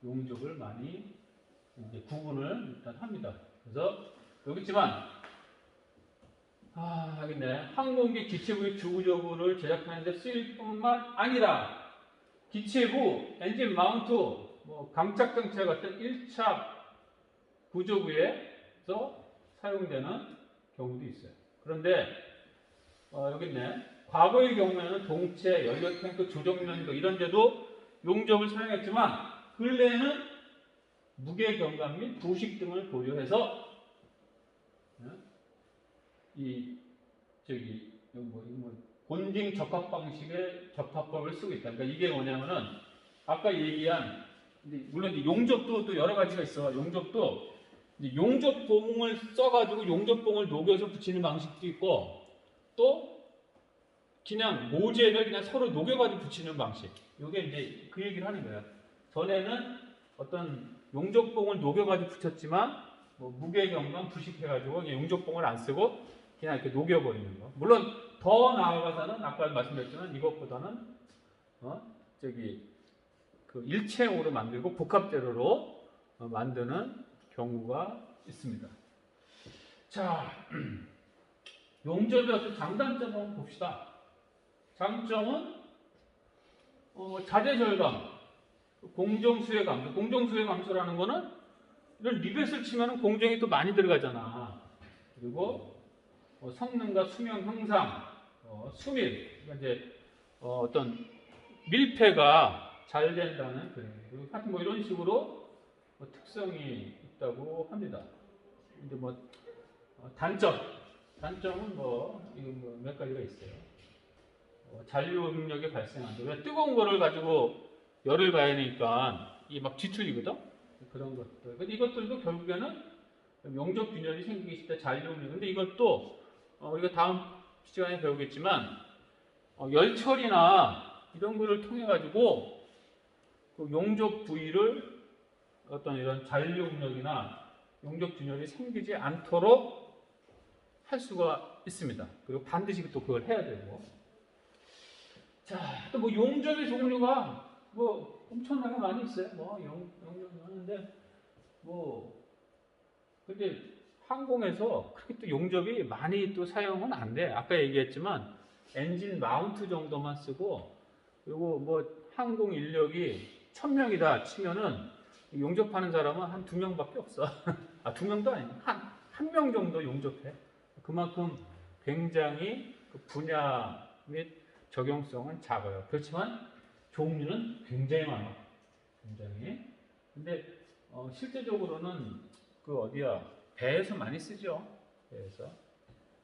용접을 많이 이제 구분을 일단 합니다. 그래서 여기 있지만 여기 있네. 항공기 기체부의 주구조구를 제작하는 데 쓰일 뿐만 아니라 기체부, 엔진 마운트, 뭐 강착장치 같은 1차 구조부에서 사용되는 경우도 있어요. 그런데 여기 있네. 과거의 경우에는 동체, 연료탱크, 조정면도 이런 데도 용접을 사용했지만 근래에는 무게 경감 및 부식 등을 고려해서 본징 접합 방식의 접합법을 쓰고 있다. 그러니까 이게 뭐냐면은 아까 얘기한 물론 이제 용접도 또 여러 가지가 있어. 용접도 이제 용접봉을 써가지고 용접봉을 녹여서 붙이는 방식도 있고 또 그냥 모재를 그냥 서로 녹여가지고 붙이는 방식. 이게 이제 그 얘기를 하는 거야. 전에는 어떤 용접봉을 녹여가지고 붙였지만 뭐 무게경감 부식해가지고 용접봉을 안 쓰고 그냥 이렇게 녹여버리는 거. 물론 더 나아가서는 아까 말씀드렸지만 이것보다는 그 일체형으로 만들고 복합재료로 만드는 경우가 있습니다. 자, 용접의 어떤 장단점을 한번 봅시다. 장점은 자재 절감, 공정수의 감소. 공정수의 감소라는 거는 이런 리벳을 치면 공정이 또 많이 들어가잖아. 그리고 성능과 수명 향상, 수밀, 그러니까 이제 어떤 밀폐가 잘 된다는 그리고 하여튼 뭐 이런 식으로 특성이 있다고 합니다. 근데 단점은 몇 가지가 있어요. 잔류 응력이 발생한다. 왜 뜨거운 거를 가지고 열을 가해내니까 이게 막 뒤틀리거든? 그런 것들. 근데 이것들도 결국에는 용접 균열이 생기기 쉽다. 잔류 응력. 근데 이것도 우리가 다음 시간에 배우겠지만 열처리나 이런 거를 통해 가지고 그 용접 부위를 어떤 이런 잔류 응력이나 용접 균열이 생기지 않도록 할 수가 있습니다. 그리고 반드시 또 그걸 해야 되고. 자, 또 용접의 종류가 엄청나게 많이 있어요. 용접을 하는데 근데 항공에서 그렇게 또 용접이 많이 또 사용은 안 돼. 아까 얘기했지만 엔진 마운트 정도만 쓰고, 그리고 항공 인력이 1000명이다 치면은 용접하는 사람은 한 2명밖에 없어. 아, 2명도 아니고 한 명 정도 용접해. 그만큼 굉장히 그 분야 및 적용성은 작아요. 그렇지만 종류는 굉장히 많아. 굉장히. 근데 실제적으로는 배에서 많이 쓰죠. 배에서.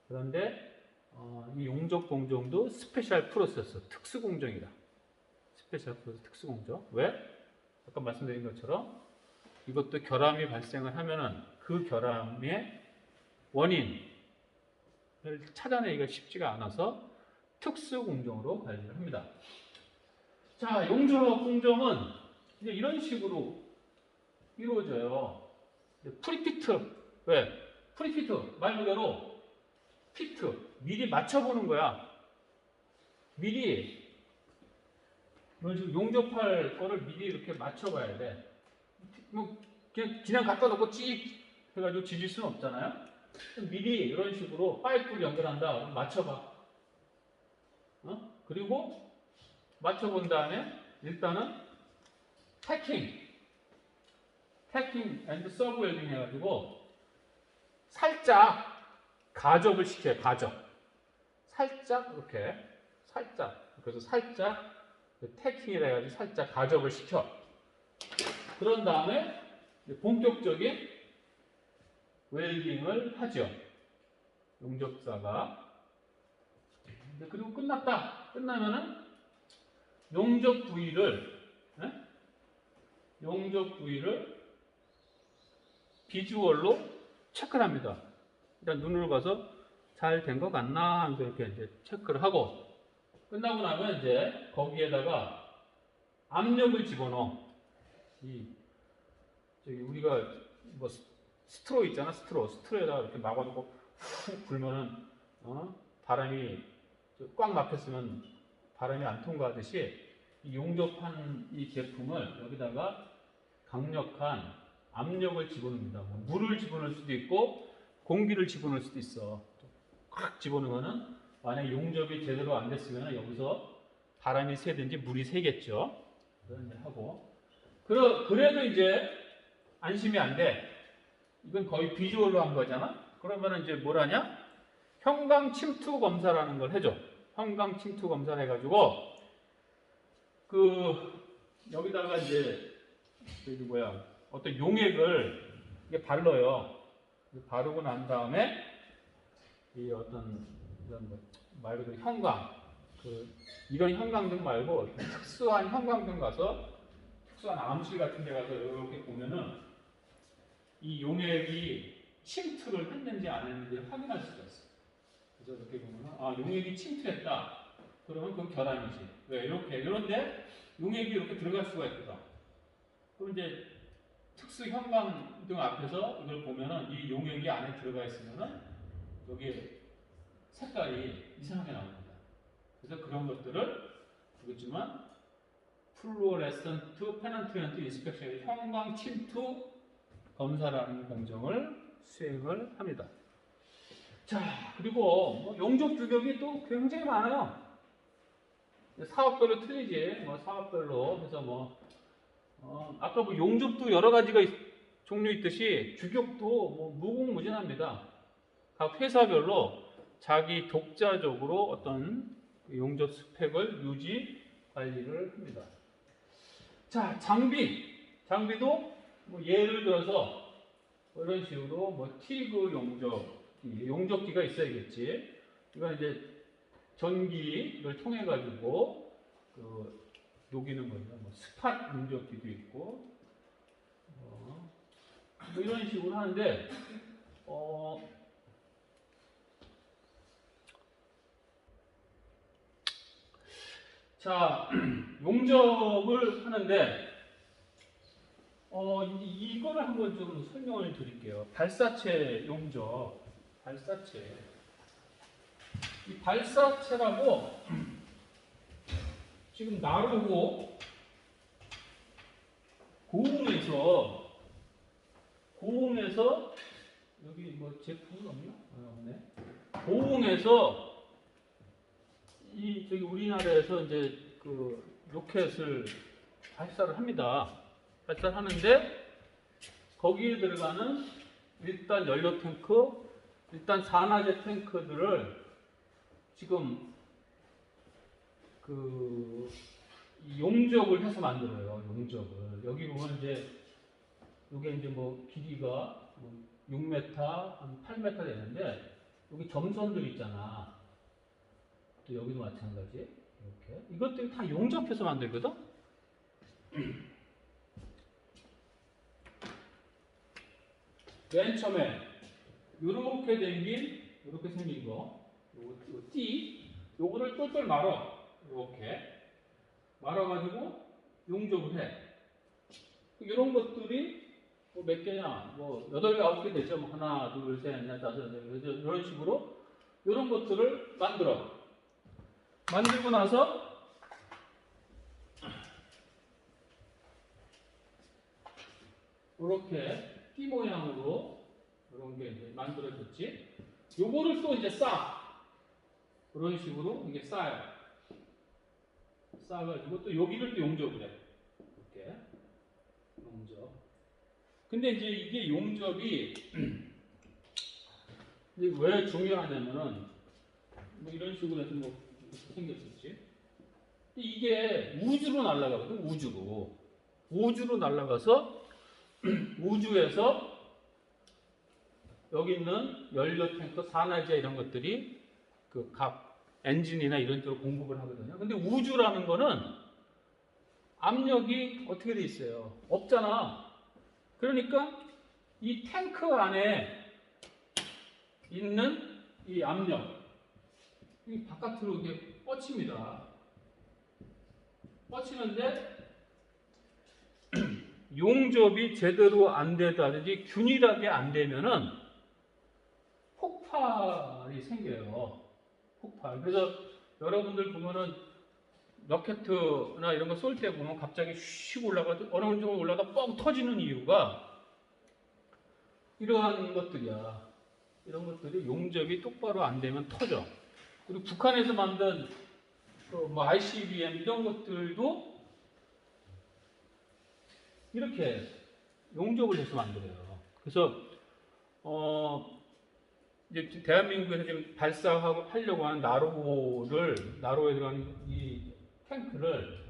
그런데 이 용접 공정도 스페셜 프로세서, 특수 공정이다. 스페셜 프로세서, 특수 공정. 왜? 아까 말씀드린 것처럼 이것도 결함이 발생을 하면은 그 결함의 원인을 찾아내기가 쉽지가 않아서 특수 공정으로 관리를 합니다. 자, 용접 공정은 이제 이런 식으로 이루어져요. 프리피트. 왜? 프리피트. 말 그대로 피트. 미리 맞춰보는 거야. 미리 용접할 거를 미리 이렇게 맞춰봐야 돼. 그냥 갖다 놓고 찍 해가지고 지질 수는 없잖아요. 미리 이런 식으로 파이프를 연결한다. 그럼 맞춰봐. 그리고 맞춰본 다음에 일단은 태킹 앤드 서브 웰딩 해가지고 살짝 가접을 시켜요. 가접. 살짝 이렇게 그래서 살짝 태킹이라 해가지고 살짝 가접을 시켜. 그런 다음에 본격적인 웰딩을 하죠. 용접사가. 그리고 끝났다. 끝나면은 용접 부위를 비주얼로 체크를 합니다. 일단 눈으로 봐서 잘 된 것 같나 하면서 이렇게 이제 체크를 하고, 끝나고 나면 이제 거기에다가 압력을 집어넣어. 우리가 스트로 있잖아. 스트로에다가 이렇게 막아놓고 훅 불면은 바람이 꽉 막혔으면 바람이 안 통과하듯이 이 용접한 이 제품을 여기다가 강력한 압력을 집어넣습니다. 물을 집어넣을 수도 있고 공기를 집어넣을 수도 있어. 꽉 집어넣으면은 만약에 용접이 제대로 안 됐으면 여기서 바람이 새든지 물이 새겠죠. 그런 일 하고. 그래도 이제 안심이 안 돼. 이건 거의 비주얼로 한 거잖아. 그러면 이제 뭘 하냐? 형광 침투 검사라는 걸 해줘. 형광 침투 검사를 해가지고 여기다가 이제 어떤 용액을 이게 발라요. 바르고 난 다음에 이 어떤 이런 말 그대로 형광, 이런 형광등 말고 특수한 형광등 가서 특수한 암실 같은 데 가서 이렇게 보면은 이 용액이 침투를 했는지 안 했는지 확인할 수가 있어요. 그래서 이렇게 보면은 용액이 침투했다. 그러면 그건 결함이지. 왜? 이런데 용액이 이렇게 들어갈 수가 있거든. 그럼 이제 특수 형광등 앞에서 이걸 보면은 이 용액이 안에 들어가 있으면은 여기에 색깔이 이상하게 나옵니다. 그래서 그런 것들을 보겠지만 플루오레센트 페넌트런트 인스펙션 형광 침투 검사라는 공정을 수행을 합니다. 자, 그리고 뭐 용접 규격이 또 굉장히 많아요. 사업별로 틀리지. 뭐 사업별로 해서 아까 뭐 용접도 여러 가지가 종류 있듯이 규격도 뭐 무궁무진합니다. 각 회사별로 자기 독자적으로 어떤 용접 스펙을 유지 관리를 합니다. 자, 장비도 뭐 예를 들어서 뭐 이런 식으로 뭐 틸그 용접기가 있어야겠지. 이건 이제 전기를 통해 가지고 그 녹이는 거죠. 뭐 스팟 용접기도 있고 뭐 이런 식으로 하는데 자, 용접을 하는데 이거를 한번 좀 설명을 드릴게요. 발사체 용접, 발사체. 이 발사체라고 지금 나르고 고흥에서 여기 뭐 제품이 없나? 없네. 고흥에서 저기 우리나라에서 이제 그 로켓을 발사를 합니다. 발사를 하는데 거기에 들어가는 일단 연료 탱크, 일단 산화제 탱크들을 지금 그 용접을 해서 만들어요. 용접을. 여기 보면 이제 이게 이제 뭐 길이가 6m, 한 8m 되는데 여기 점선들 있잖아. 또 여기도 마찬가지. 이렇게. 이것들이 다 용접해서 만들거든? 맨 처음에 이렇게 생긴 거, 요 띠, 요거를 똘똘 말어. 이렇게 말아가지고 용접을 해. 이런 것들이 뭐 몇 개냐, 뭐 8개, 9개 되죠. 뭐 하나, 둘, 셋, 넷, 다섯, 여섯, 이런 식으로 이런 것들을 만들어. 만들고 나서 이렇게 띠 모양으로 이런 게 이제 만들어졌지. 요거를 또 이제 그런 식으로 이게 쌓아요. 쌓아가지고 또 여기를 또 용접을 해. 이렇게 용접. 근데 이제 이게 용접이 이제 왜 중요하냐면은 뭐 이런 식으로 해서 뭐 생겼었지. 이게 우주로 날아가거든. 우주로 날아가서 우주에서 여기 있는 연료 탱크, 산화제 이런 것들이 그 각 엔진이나 이런 쪽으로 공급을 하거든요. 근데 우주라는 거는 압력이 어떻게 돼 있어요? 없잖아. 그러니까 이 탱크 안에 있는 이 압력, 이 바깥으로 이렇게 뻗칩니다. 뻗치는데 용접이 제대로 안 되다든지 균일하게 안 되면은 폭발이 생겨요. 폭발. 그래서 여러분들 보면은 로켓이나 이런 거 쏠 때 보면 갑자기 슉 올라가도 어느 정도 올라가 뻥 터지는 이유가 이러한 것들이야. 이런 것들이 용접이 똑바로 안 되면 터져. 그리고 북한에서 만든 뭐 ICBM 이런 것들도 이렇게 용접을 해서 만들어요. 그래서 이제 대한민국에서 지금 발사하려고 하는 나로에 들어가는 이 탱크를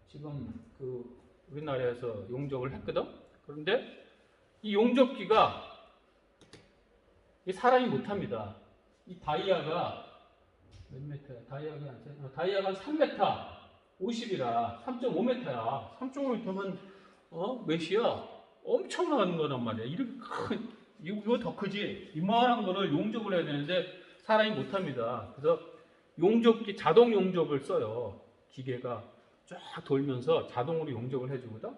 지금 그 우리나라에서 용접을 했거든. 그런데 이 용접기가 사람이 못합니다. 이 다이아가 몇 미터야? 다이아가 3m 50이라 3.5m야. 3.5m면 몇이야? 엄청난 거란 말이야. 이렇게 큰 이거 더 크지? 이만한 거를 용접을 해야 되는데 사람이 못합니다. 그래서 용접기, 자동 용접을 써요. 기계가 쫙 돌면서 자동으로 용접을 해주거든.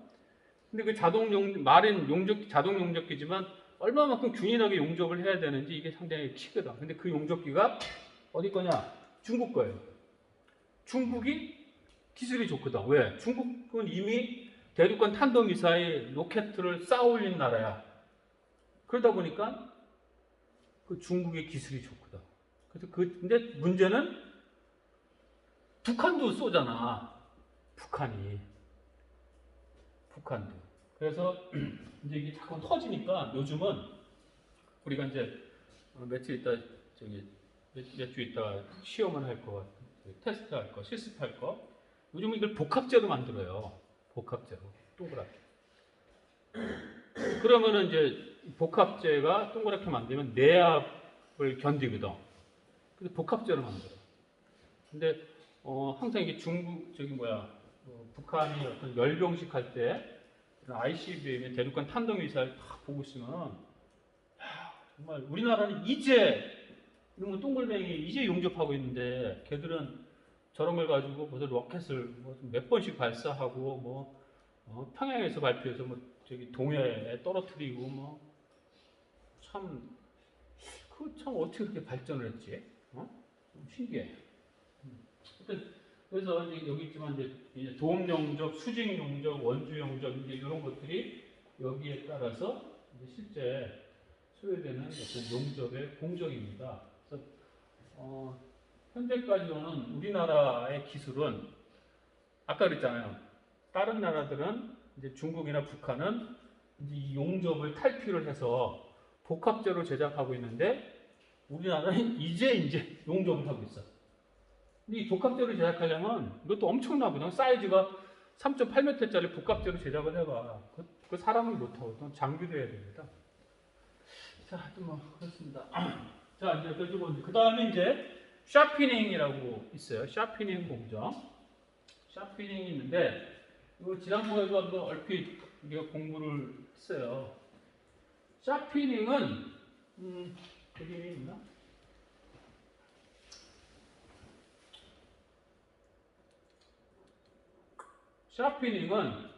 근데 그 자동 용접기지만 얼마만큼 균일하게 용접을 해야 되는지 이게 상당히 키거든. 근데 그 용접기가 어디 거냐? 중국 거예요. 중국이 기술이 좋거든. 왜? 중국은 이미 대륙간 탄도미사일 로켓을 쌓아 올린 나라야. 그러다 보니까 그 중국의 기술이 좋거든. 그래서 근데 문제는 북한도 쏘잖아. 북한도. 그래서 이제 이게 자꾸 터지니까 요즘은 우리가 이제 며칠 있다 몇 주 있다가 시험을 할 거, 테스트 할 거, 실습할 거. 요즘은 이걸 복합제로 만들어요. 복합제로 동그랗게. 그러면은 이제 복합제가 동그랗게 만들면 내압을 견디거든. 그래서 복합제로 만들어. 근데 항상 이게 북한이 어떤 열병식 할 때 ICBM의 대륙간 탄도미사일 딱 보고 있으면 정말 우리나라는 이제 이런 거 동글뱅이 이제 용접하고 있는데 걔들은 저런 걸 가지고 무슨 로켓을 몇 번씩 발사하고 평양에서 발표해서 동해에 떨어뜨리고 그거 참 어떻게 그렇게 발전을 했지? 좀 신기해. 그래서 여기 있지만 이제 도움 용접, 수직 용접, 원주 용접 이제 이런 것들이 여기에 따라서 이제 실제 소요되는 어떤 용접의 공정입니다. 그래서 현재까지는 우리나라의 기술은 아까 그랬잖아요. 다른 나라들은 이제 중국이나 북한은 이제 이 용접을 탈피를 해서 복합제로 제작하고 있는데 우리나라는 이제 용접을 하고 있어. 근데 이 복합제로 제작하려면 이것도 엄청나거든. 사이즈가 3.8m짜리 복합제로 제작을 해봐. 그 사람이 못하거든. 장비도 해야 됩니다. 자, 하여튼 그렇습니다. 자, 이제 그 다음에 이제 샤피닝이라고 있어요. 샤피닝 공정. 샤피닝이 있는데 이거 지난번에도 한번 얼핏 우리가 공부를 했어요. 샤피닝은 그림이 있나? 샤피닝은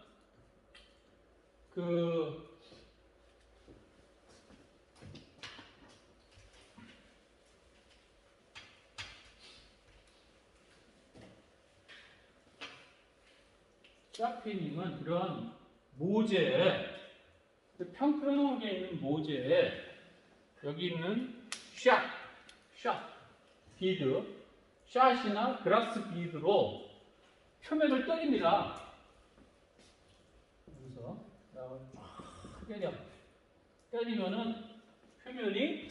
샤피닝은 그런 모재에 평평하게 있는 모재에 여기 있는 비드, 샷이나 그라스 비드로 표면을 때립니다. 그래서 쫙 때리면은 표면이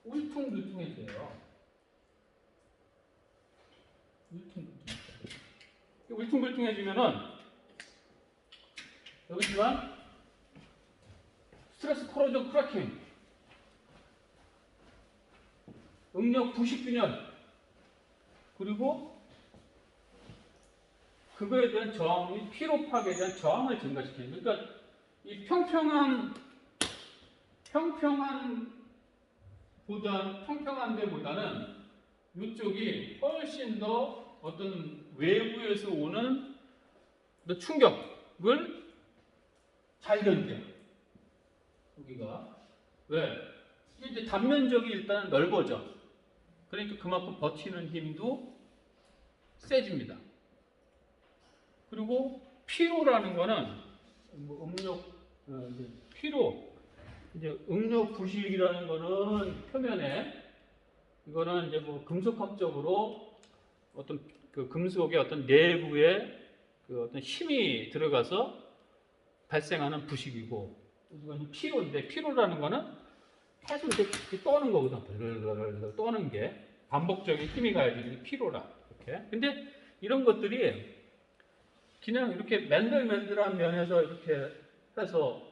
울퉁불퉁해져요. 울퉁불퉁해지면은 여기지만 스트레스 코로전 크래킹, 응력 부식균열, 그리고 그거에 대한 저항이 피로 파괴에 대한 저항을 증가시키는. 그러니까 이 평평한 데보다는 이쪽이 훨씬 더 어떤 외부에서 오는 충격을 잘 견뎌요. 여기가 왜? 이제 단면적이 일단 넓어져. 그러니까 그만큼 버티는 힘도 세집니다. 그리고 피로라는 거는 응력 부식이라는 거는 표면에 이거는 이제 금속학적으로 어떤 그 금속의 어떤 내부에 그 어떤 힘이 들어가서 발생하는 부식이고, 이건 피로인데 피로라는 거는 계속 이렇게 떠는 거거든. 떠는 게 반복적인 힘이 가야지 피로라. 이렇게. 근데 이런 것들이 그냥 이렇게 맨들맨들한 면에서 이렇게 해서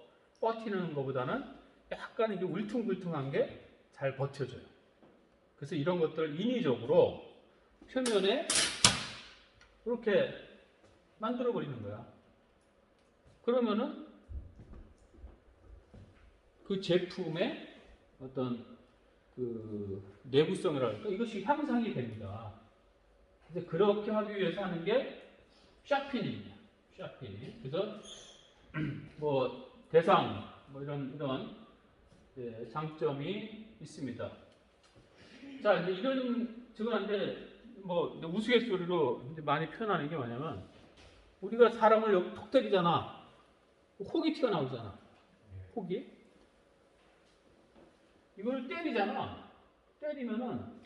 버티는 것보다는 약간 이게 울퉁불퉁한 게 잘 버텨줘요. 그래서 이런 것들을 인위적으로 표면에 이렇게 만들어 버리는 거야. 그러면은 그 제품의 어떤 그 내구성이랄까 이것이 향상이 됩니다. 그래서 그렇게 하기 위해서 하는 게 샤피닝이야. 샤피닝. 그래서 대상 이런 장점이 있습니다. 자, 이제 이런 저건데 뭐 우스갯소리로 이제 많이 표현하는 게 뭐냐면 우리가 사람을 여기 톡 때리잖아. 혹이 튀어나오잖아. 혹이. 이걸 때리잖아. 때리면은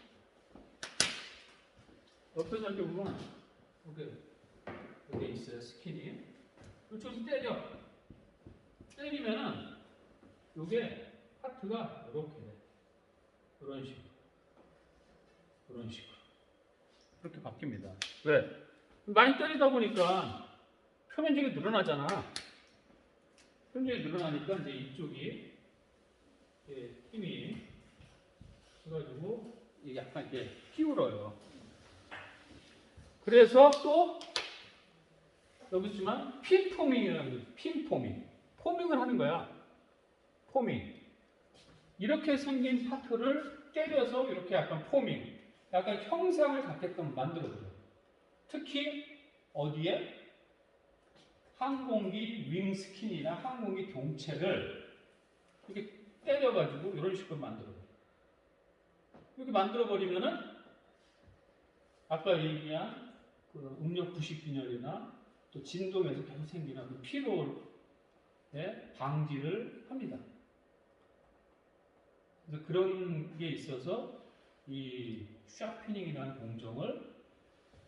옆에서 이렇게 보면 여기 있어요. 스킨이. 이쪽에서 때리면은 요게 파트가 이렇게 돼. 이런 식으로. 이렇게 바뀝니다. 왜? 많이 때리다 보니까 표면적이 늘어나잖아. 표면적이 늘어나니까 이제 이쪽이 힘이 해가지고 약간 이렇게 기울어요. 그래서 또 여기 있지만 핀포밍이라는 거죠. 핀포밍. 포밍을 하는 거야. 포밍. 이렇게 생긴 파트를 때려서 이렇게 약간 포밍. 약간 형상을 갖게끔 만들어줘요. 특히 어디에? 항공기 윙 스킨이나 항공기 동체를 이렇게 때려가지고 이런 식으로 만들어요. 이렇게 만들어버리면은 아까 얘기한 그 응력 부식균열이나 또 진동에서 계속 생기는 그 피로의 방지를 합니다. 그래서 그런 게 있어서 이 샤프닝이라는 공정을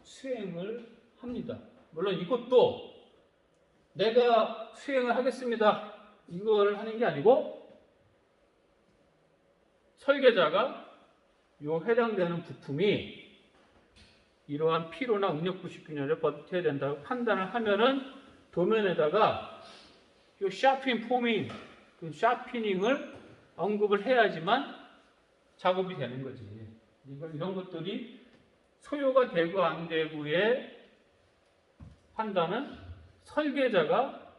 수행을 합니다. 물론 이것도 내가 수행을 하겠습니다. 이걸 하는 게 아니고 설계자가 요 해당되는 부품이 이러한 피로나 응력부식균열을 버텨야 된다고 판단을 하면은 도면에다가 요 샤프닝 포밍, 그 샤프닝을 언급을 해야지만 작업이 되는 거지. 이런 것들이 소요가 되고 안 되고의 판단은 설계자가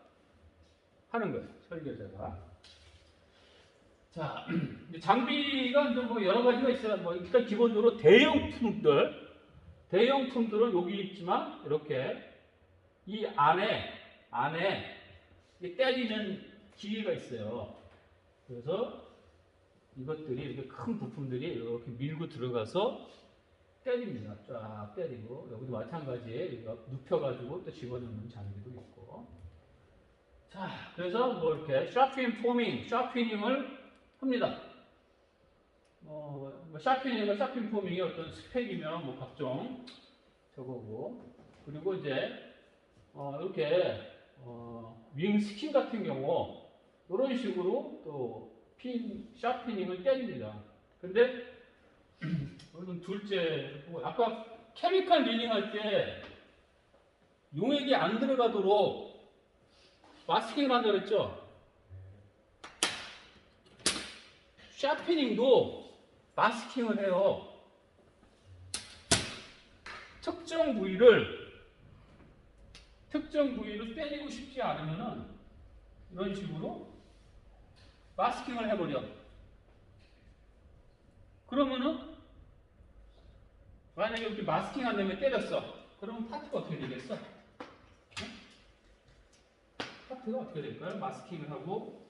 하는 거예요. 설계자가. 자, 장비가 뭐 여러 가지가 있어요. 뭐 일단 기본적으로 대형품들은 여기 있지만 이렇게 이 안에 때리는 기계가 있어요. 그래서 이것들이 이렇게 큰 부품들이 이렇게 밀고 들어가서 때립니다. 쫙 때리고 여기도 마찬가지에 이거 눕혀가지고 또 집어넣는 장비도 있고. 자, 그래서 뭐 이렇게 샤프닝을 합니다. 샤프닝 포밍이 어떤 스펙이면 뭐 각종 저거고. 그리고 이제 이렇게 윙 스킨 같은 경우 이런 식으로 또 샤프닝을 때립니다. 근데 오늘 둘째, 아까 케미칼 릴링 할 때 용액이 안 들어가도록 마스킹을 한다고 했죠? 샤프닝도 마스킹을 해요. 특정 부위를 때리고 싶지 않으면은 이런 식으로 마스킹을 해버려. 그러면은 만약에 이렇게 마스킹 안 되면 때렸어. 그러면 파트가 어떻게 되겠어? 파트가 어떻게 될까요? 마스킹을 하고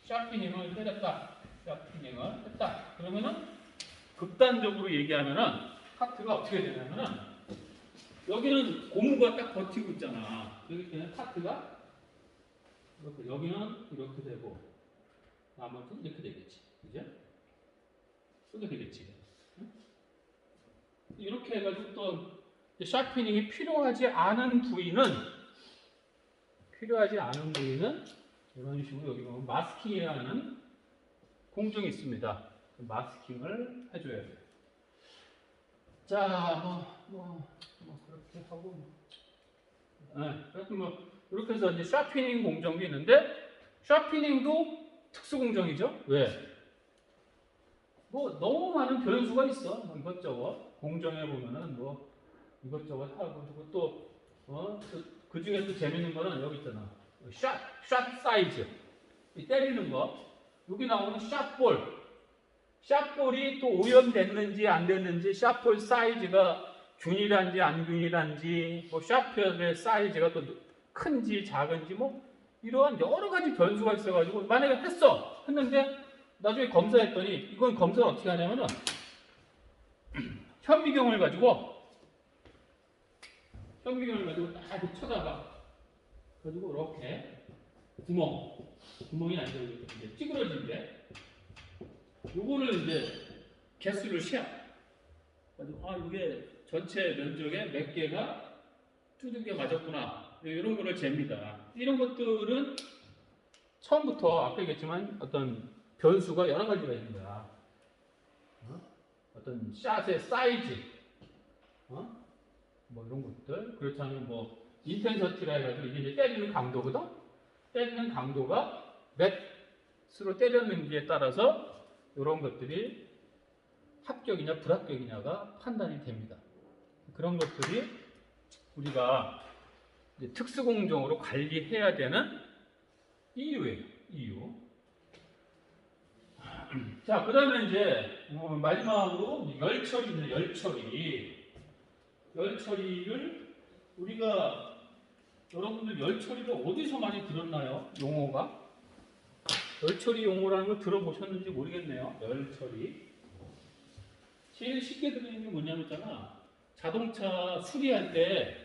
샤프닝을 때렸다. 샤프닝을 했다. 그러면은 극단적으로 얘기하면은 파트가 어떻게 되냐면은 여기는 고무가 딱 버티고 있잖아. 여기 파트가 이렇게, 여기는 이렇게 되고 나머지는 이렇게 되겠지. 그죠? 이렇게 되겠지. 이렇게 해가지고 또 샤프닝이 필요하지 않은 부위는 이런 식으로 여기 보면 마스킹이라는 공정이 있습니다. 마스킹을 해줘야 돼요. 자, 그렇게 하고, 그래서 이렇게 해서 이제 샤프닝 공정도 있는데, 샤프닝도 특수 공정이죠. 왜? 너무 많은 변수가 있어. 이것저것 공정해 보면은 이것저것 하고 또 그 중에 또 재밌는 거는 여기 있잖아. 샷 사이즈. 이 때리는 거. 여기 나오는 샷볼이 또 오염됐는지 안 됐는지, 샷볼 사이즈가 균일한지 안 균일한지, 샷볼의 사이즈가 또 큰지 작은지 이러한 여러 가지 변수가 있어가지고 만약에 했는데 나중에 검사했더니 이건 검사를 어떻게 하냐면은 현미경을 가지고 딱 이렇게 쳐다봐 가지고 이렇게 구멍이 아니고 이제 찌그러진데 요거를 이제 개수를 세어 가지고 이게 전체 면적의 몇 개가 두들겨 맞았구나 이런 거를 잽니다. 이런 것들은 처음부터 아까 얘기했지만 어떤 변수가 여러 가지가 있는 거야. 어떤 샷의 사이즈, 뭐 이런 것들. 그렇다면 뭐 인텐서티라 해가지고 이게 이제 때리는 강도거든. 때리는 강도가 몇으로 때렸는지에 따라서 이런 것들이 합격이냐 불합격이냐가 판단이 됩니다. 그런 것들이 우리가 이제 특수공정으로 관리해야 되는 이유예요. 이유. 자, 그 다음에 이제 마지막으로 열처리입니다. 열처리를 우리가 여러분들 열처리를 어디서 많이 들었나요? 용어가? 열처리 용어라는 걸 들어보셨는지 모르겠네요. 열처리. 제일 쉽게 들리는 게 뭐냐면 있잖아. 자동차 수리할 때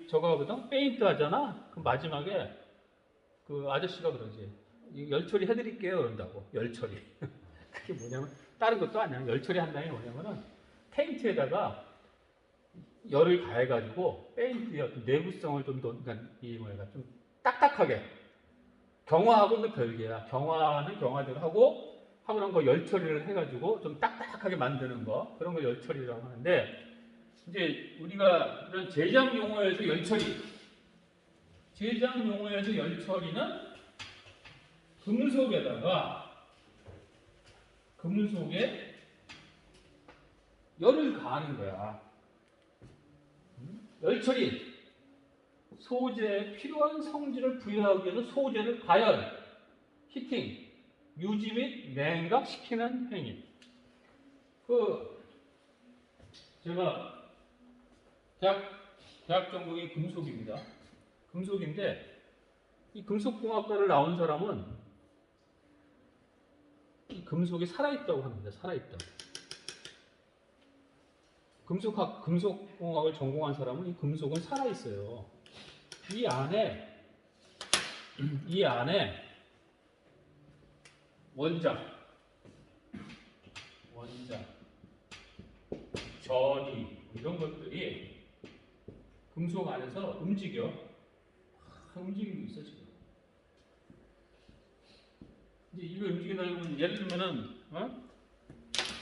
저거 하거든? 페인트 하잖아? 그 마지막에 그 아저씨가 그러지. 열처리 해드릴게요. 그런다고. 열처리. 그게 뭐냐면 다른 것도 아니야. 열처리 한다는 게 뭐냐면은 페인트에다가 열을 가해가지고 페인트의 어떤 내구성을 좀 더, 그러니까 좀 딱딱하게. 경화하고는 별개야. 경화는 경화대로 하고 난 거 열처리를 해가지고 좀 딱딱하게 만드는 거. 그런 걸 열처리라고 하는데 이제 우리가 이런 제작 용어에서 열처리는 금속에 열을 가하는 거야. 열처리. 소재에 필요한 성질을 부여하기 위해서 소재를 가열, 히팅, 유지 및 냉각시키는 행위. 제가 대학 전공이 금속입니다. 금속인데 이 금속공학과를 나온 사람은 이 금속이 살아있다고 합니다. 살아있다. 금속공학을 전공한 사람은 이 금속은 살아있어요. 이 안에 원자, 전이 이런 것들이 금속 안에서 움직이고 있어 지금. 이제 이거 움직이다 보면 예를 들면은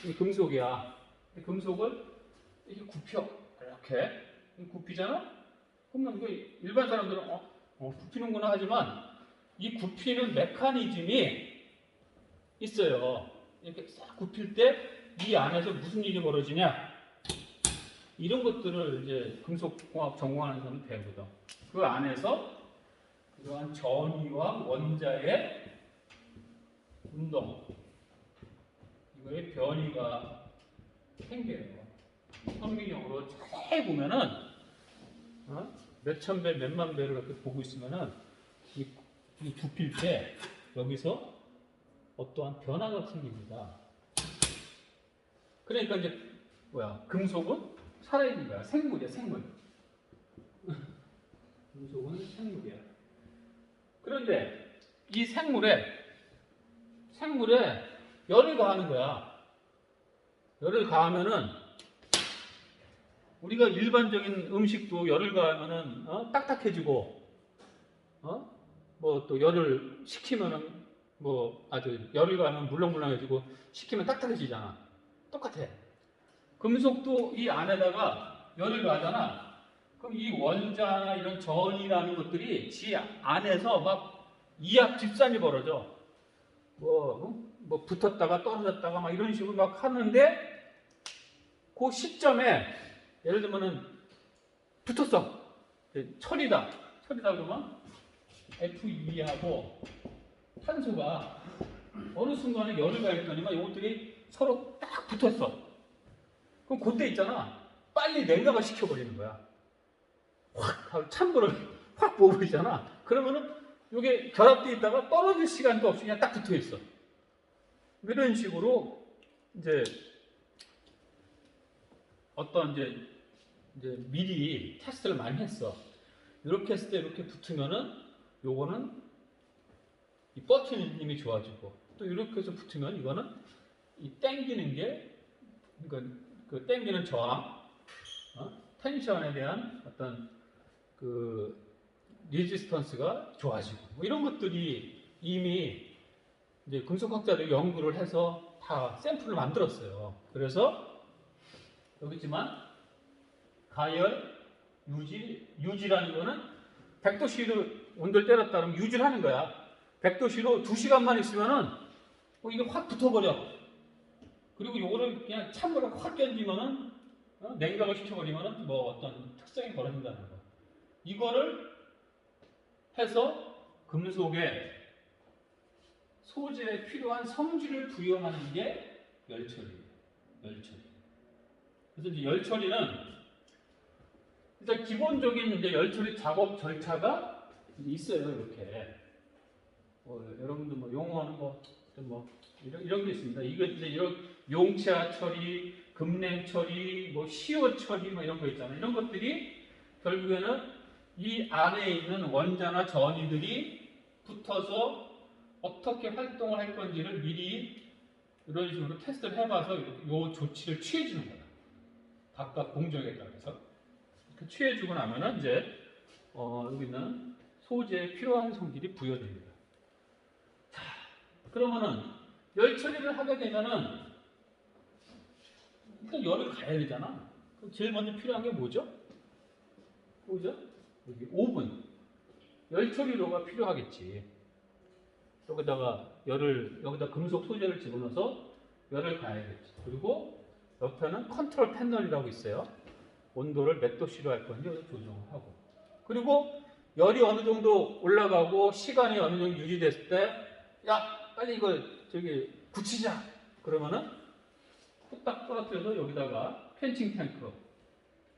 이 금속이야. 이 금속을 이렇게 굽혀 이렇게 굽히잖아. 그러면 이거 일반 사람들은 굽히는구나 하지만 이 굽히는 메커니즘이 있어요. 이렇게 싹 굽힐 때 이 안에서 무슨 일이 벌어지냐? 이런 것들을 이제 금속공학 전공하는 사람은 배우거든. 그 안에서 이러한 전이와 원자의 운동, 이거의 변이가 생겨요. 현미경으로 자세히 보면은 몇천 배, 몇만 배를 이렇게 보고 있으면은 이 굽힐 때 여기서 어떠한 변화가 생깁니다. 그러니까 이제 금속은 살아있는 거야. 생물이야, 생물. 금속은 생물이야. 그런데 이 생물에 열을 가하는 거야. 열을 가하면은 우리가 일반적인 음식도 열을 가하면은 딱딱해지고 뭐 또 열을 식히면은 열을 가하면 물렁물렁해지고 식히면 딱딱해지잖아. 똑같아. 금속도 이 안에다가 열을 가하잖아. 그럼 이 원자나 이런 전이라는 것들이 지 안에서 막 이합 집산이 벌어져. 뭐 붙었다가 떨어졌다가 막 이런 식으로 막 하는데 그 시점에 예를 들면은 붙었어. 철이다 그러면 Fe2하고 탄소가 어느 순간에 열을 가했더니만 이것들이 서로 딱 붙었어. 그럼 그때 있잖아. 빨리 냉각을 시켜버리는 거야. 찬물을 확 부어버리잖아. 그러면은 이게 결합되어 있다가 떨어질 시간도 없이 그냥 딱 붙어 있어. 이런 식으로 이제 어떤 이제 미리 테스트를 많이 했어. 이렇게 했을 때 이렇게 붙으면은 요거는 이 버티는 힘이 좋아지고, 또 이렇게 해서 붙으면 이거는 이 당기는 게, 그러니까 그 당기는 저항, 텐션에 대한 어떤 그 리지스턴스가 좋아지고, 뭐 이런 것들이 이미 이제 금속학자들이 연구를 해서 다 샘플을 만들었어요. 그래서 여기 있지만 가열, 유지라는 거는 100도씨로 온도를 때렸다 그러면 유지를 하는 거야. 100도씨로 2시간만 있으면은 이게 확 붙어버려. 그리고 요거를 그냥 찬물에 확 견디면은 냉각을 시켜버리면은 뭐 어떤 특성이 벌어진다는 거. 이거를 해서 금속의 소재에 필요한 성질을 부여하는 게 열처리예요. 열처리. 그래서 이제 열처리는 일단 기본적인 이제 열처리 작업 절차가 있어요. 이렇게 여러분들 뭐 용어는 뭐 이런 게 있습니다. 이거 이제 이런 용치화 처리, 급냉 처리, 뭐 시효 처리 뭐 이런 거 있잖아요. 이런 것들이 결국에는 이 안에 있는 원자나 전이들이 붙어서 어떻게 활동을 할 건지를 미리 이런 식으로 테스트를 해봐서 이 조치를 취해주는 거야. 각각 공정에 따라서. 취해주고 나면은 이제 여기 있는 소재에 필요한 성질이 부여됩니다. 자, 그러면은 열 처리를 하게 되면은 일단 열을 가야 되잖아. 그럼 제일 먼저 필요한 게 뭐죠? 여기 오븐. 열 처리로가 필요하겠지. 여기다 금속 소재를 집어넣어서 열을 가야겠지. 그리고 옆에는 컨트롤 패널이라고 있어요. 온도를 몇 도씨로 할 건지 조정을 하고. 그리고 열이 어느 정도 올라가고 시간이 어느 정도 유지됐을 때, 야, 빨리 이거 굳히자. 그러면은 뚝딱 떨어뜨려서 여기다가 펜칭 탱크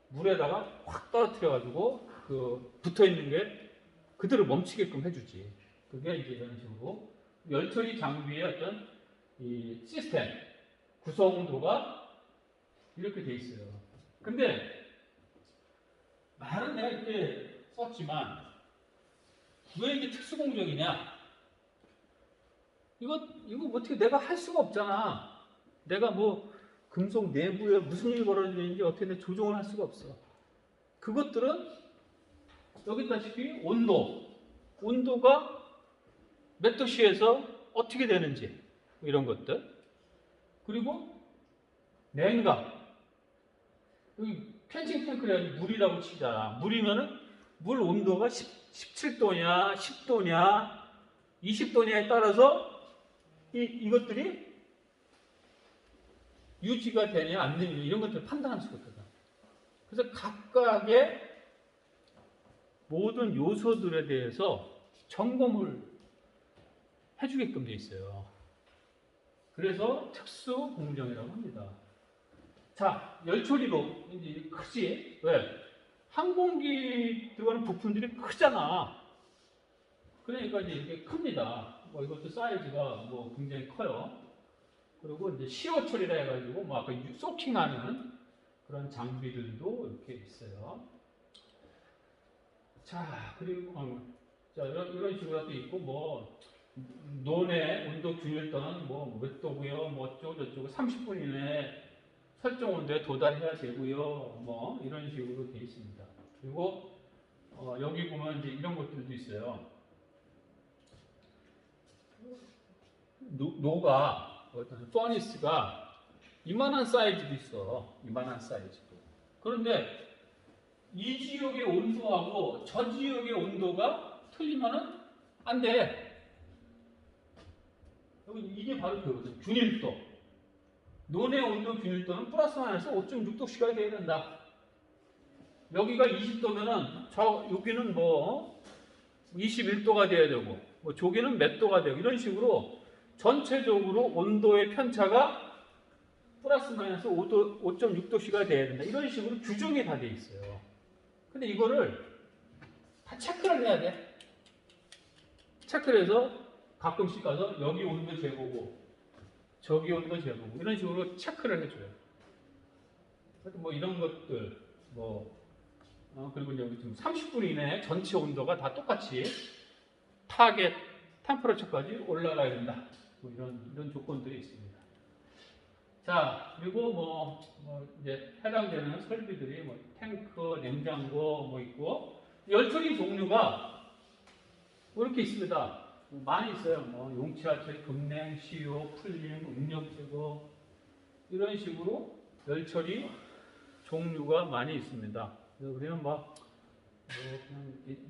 물에다가 확 떨어뜨려가지고 그 붙어 있는 게 그대로 멈추게끔 해주지. 그게 이제 이런 식으로 열처리 장비의 어떤 이 시스템 구성도가 이렇게 돼 있어요. 근데 말은 내가 이렇게 썼지만 왜 이게 특수공정이냐? 이거 어떻게 내가 할 수가 없잖아. 내가 뭐 금속 내부에 무슨 일이 벌어지는지 어떻게 내가 조정을 할 수가 없어. 그것들은 여기 있다시피 온도가 몇 도씨에서 어떻게 되는지 이런 것들. 그리고 냉각. 여기 펜칭 탱크를 물이라고 치잖아. 물이면은 물 온도가 17도냐, 10도냐, 20도냐에 따라서 이것들이 유지가 되냐, 안 되냐, 이런 것들을 판단할 수가 있거든. 그래서 각각의 모든 요소들에 대해서 점검을 해주게끔 돼 있어요. 그래서 특수 공정이라고 합니다. 자, 열처리로 이제 크지? 왜? 항공기 들어가는 부품들이 크잖아. 그러니까 이제 이게 큽니다. 뭐 이것도 사이즈가 뭐 굉장히 커요. 그리고 이제 시어 처리라 해가지고 뭐 아까 소킹하는 그런 장비들도 이렇게 있어요. 자, 그리고 자 이런 식으로 또 있고 뭐 논의 온도 균일 또는 뭐 몇 도고요, 뭐 어쩌고 저쩌고 30분 이내에 설정 온도에 도달해야 되고요, 뭐 이런 식으로 되어 있습니다. 그리고 여기 보면 이제 이런 것들도 있어요. 노가 퍼니스가 이만한 사이즈도 있어. 이만한 사이즈도. 그런데 이 지역의 온도하고 저 지역의 온도가 틀리면은 안 돼. 이게 바로 그거거든. 균일도. 논의 온도 균일도는 플러스 마이너스 5.6도씨가 돼야 된다. 여기가 20도면은 여기는 뭐 21도가 돼야 되고 뭐 저기는 몇 도가 되고 이런 식으로 전체적으로 온도의 편차가 플러스 마이너스 5.6도씨가 돼야 된다. 이런 식으로 규정이 다 돼 있어요. 근데 이거를 다 체크를 해야 돼. 체크를 해서 가끔씩 가서 여기 온도 재보고 저기 온도 재보고 이런 식으로 체크를 해줘요. 뭐 이런 것들 그리고 이제 지금 30분 이내에 전체 온도가 다 똑같이 타겟 템퍼러처까지 올라가야 된다. 뭐 이런 조건들이 있습니다. 자, 그리고 이제 해당되는 설비들이 탱크, 냉장고 있고 열처리 종류가 이렇게 있습니다. 많이 있어요. 용치화 처리, 급냉, 시효, 풀림, 응력 제거 이런 식으로 열처리 종류가 많이 있습니다. 그래서 우리는 그냥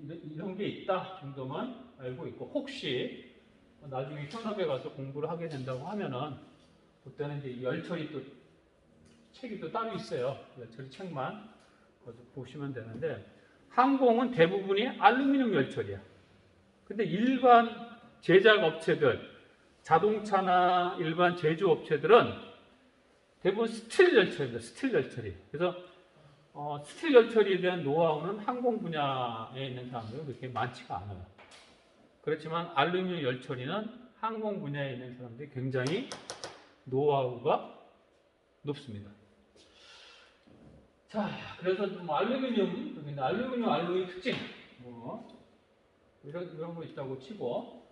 이런 게 있다 정도만 알고 있고 혹시 나중에 현업에 가서 공부를 하게 된다고 하면은 그때는 이제 열처리 또 책이 또 따로 있어요. 열처리 책만 보시면 되는데 항공은 대부분이 알루미늄 열처리야. 근데 일반 제작 업체들, 자동차나 일반 제조업체들은 대부분 스틸 열처리입니다. 스틸 열처리. 그래서 스틸 열처리에 대한 노하우는 항공 분야에 있는 사람들은 그렇게 많지가 않아요. 그렇지만 알루미늄 열처리는 항공 분야에 있는 사람들이 굉장히 노하우가 높습니다. 자, 그래서 알루미늄, 알로이 특징, 이런 거 있다고 치고,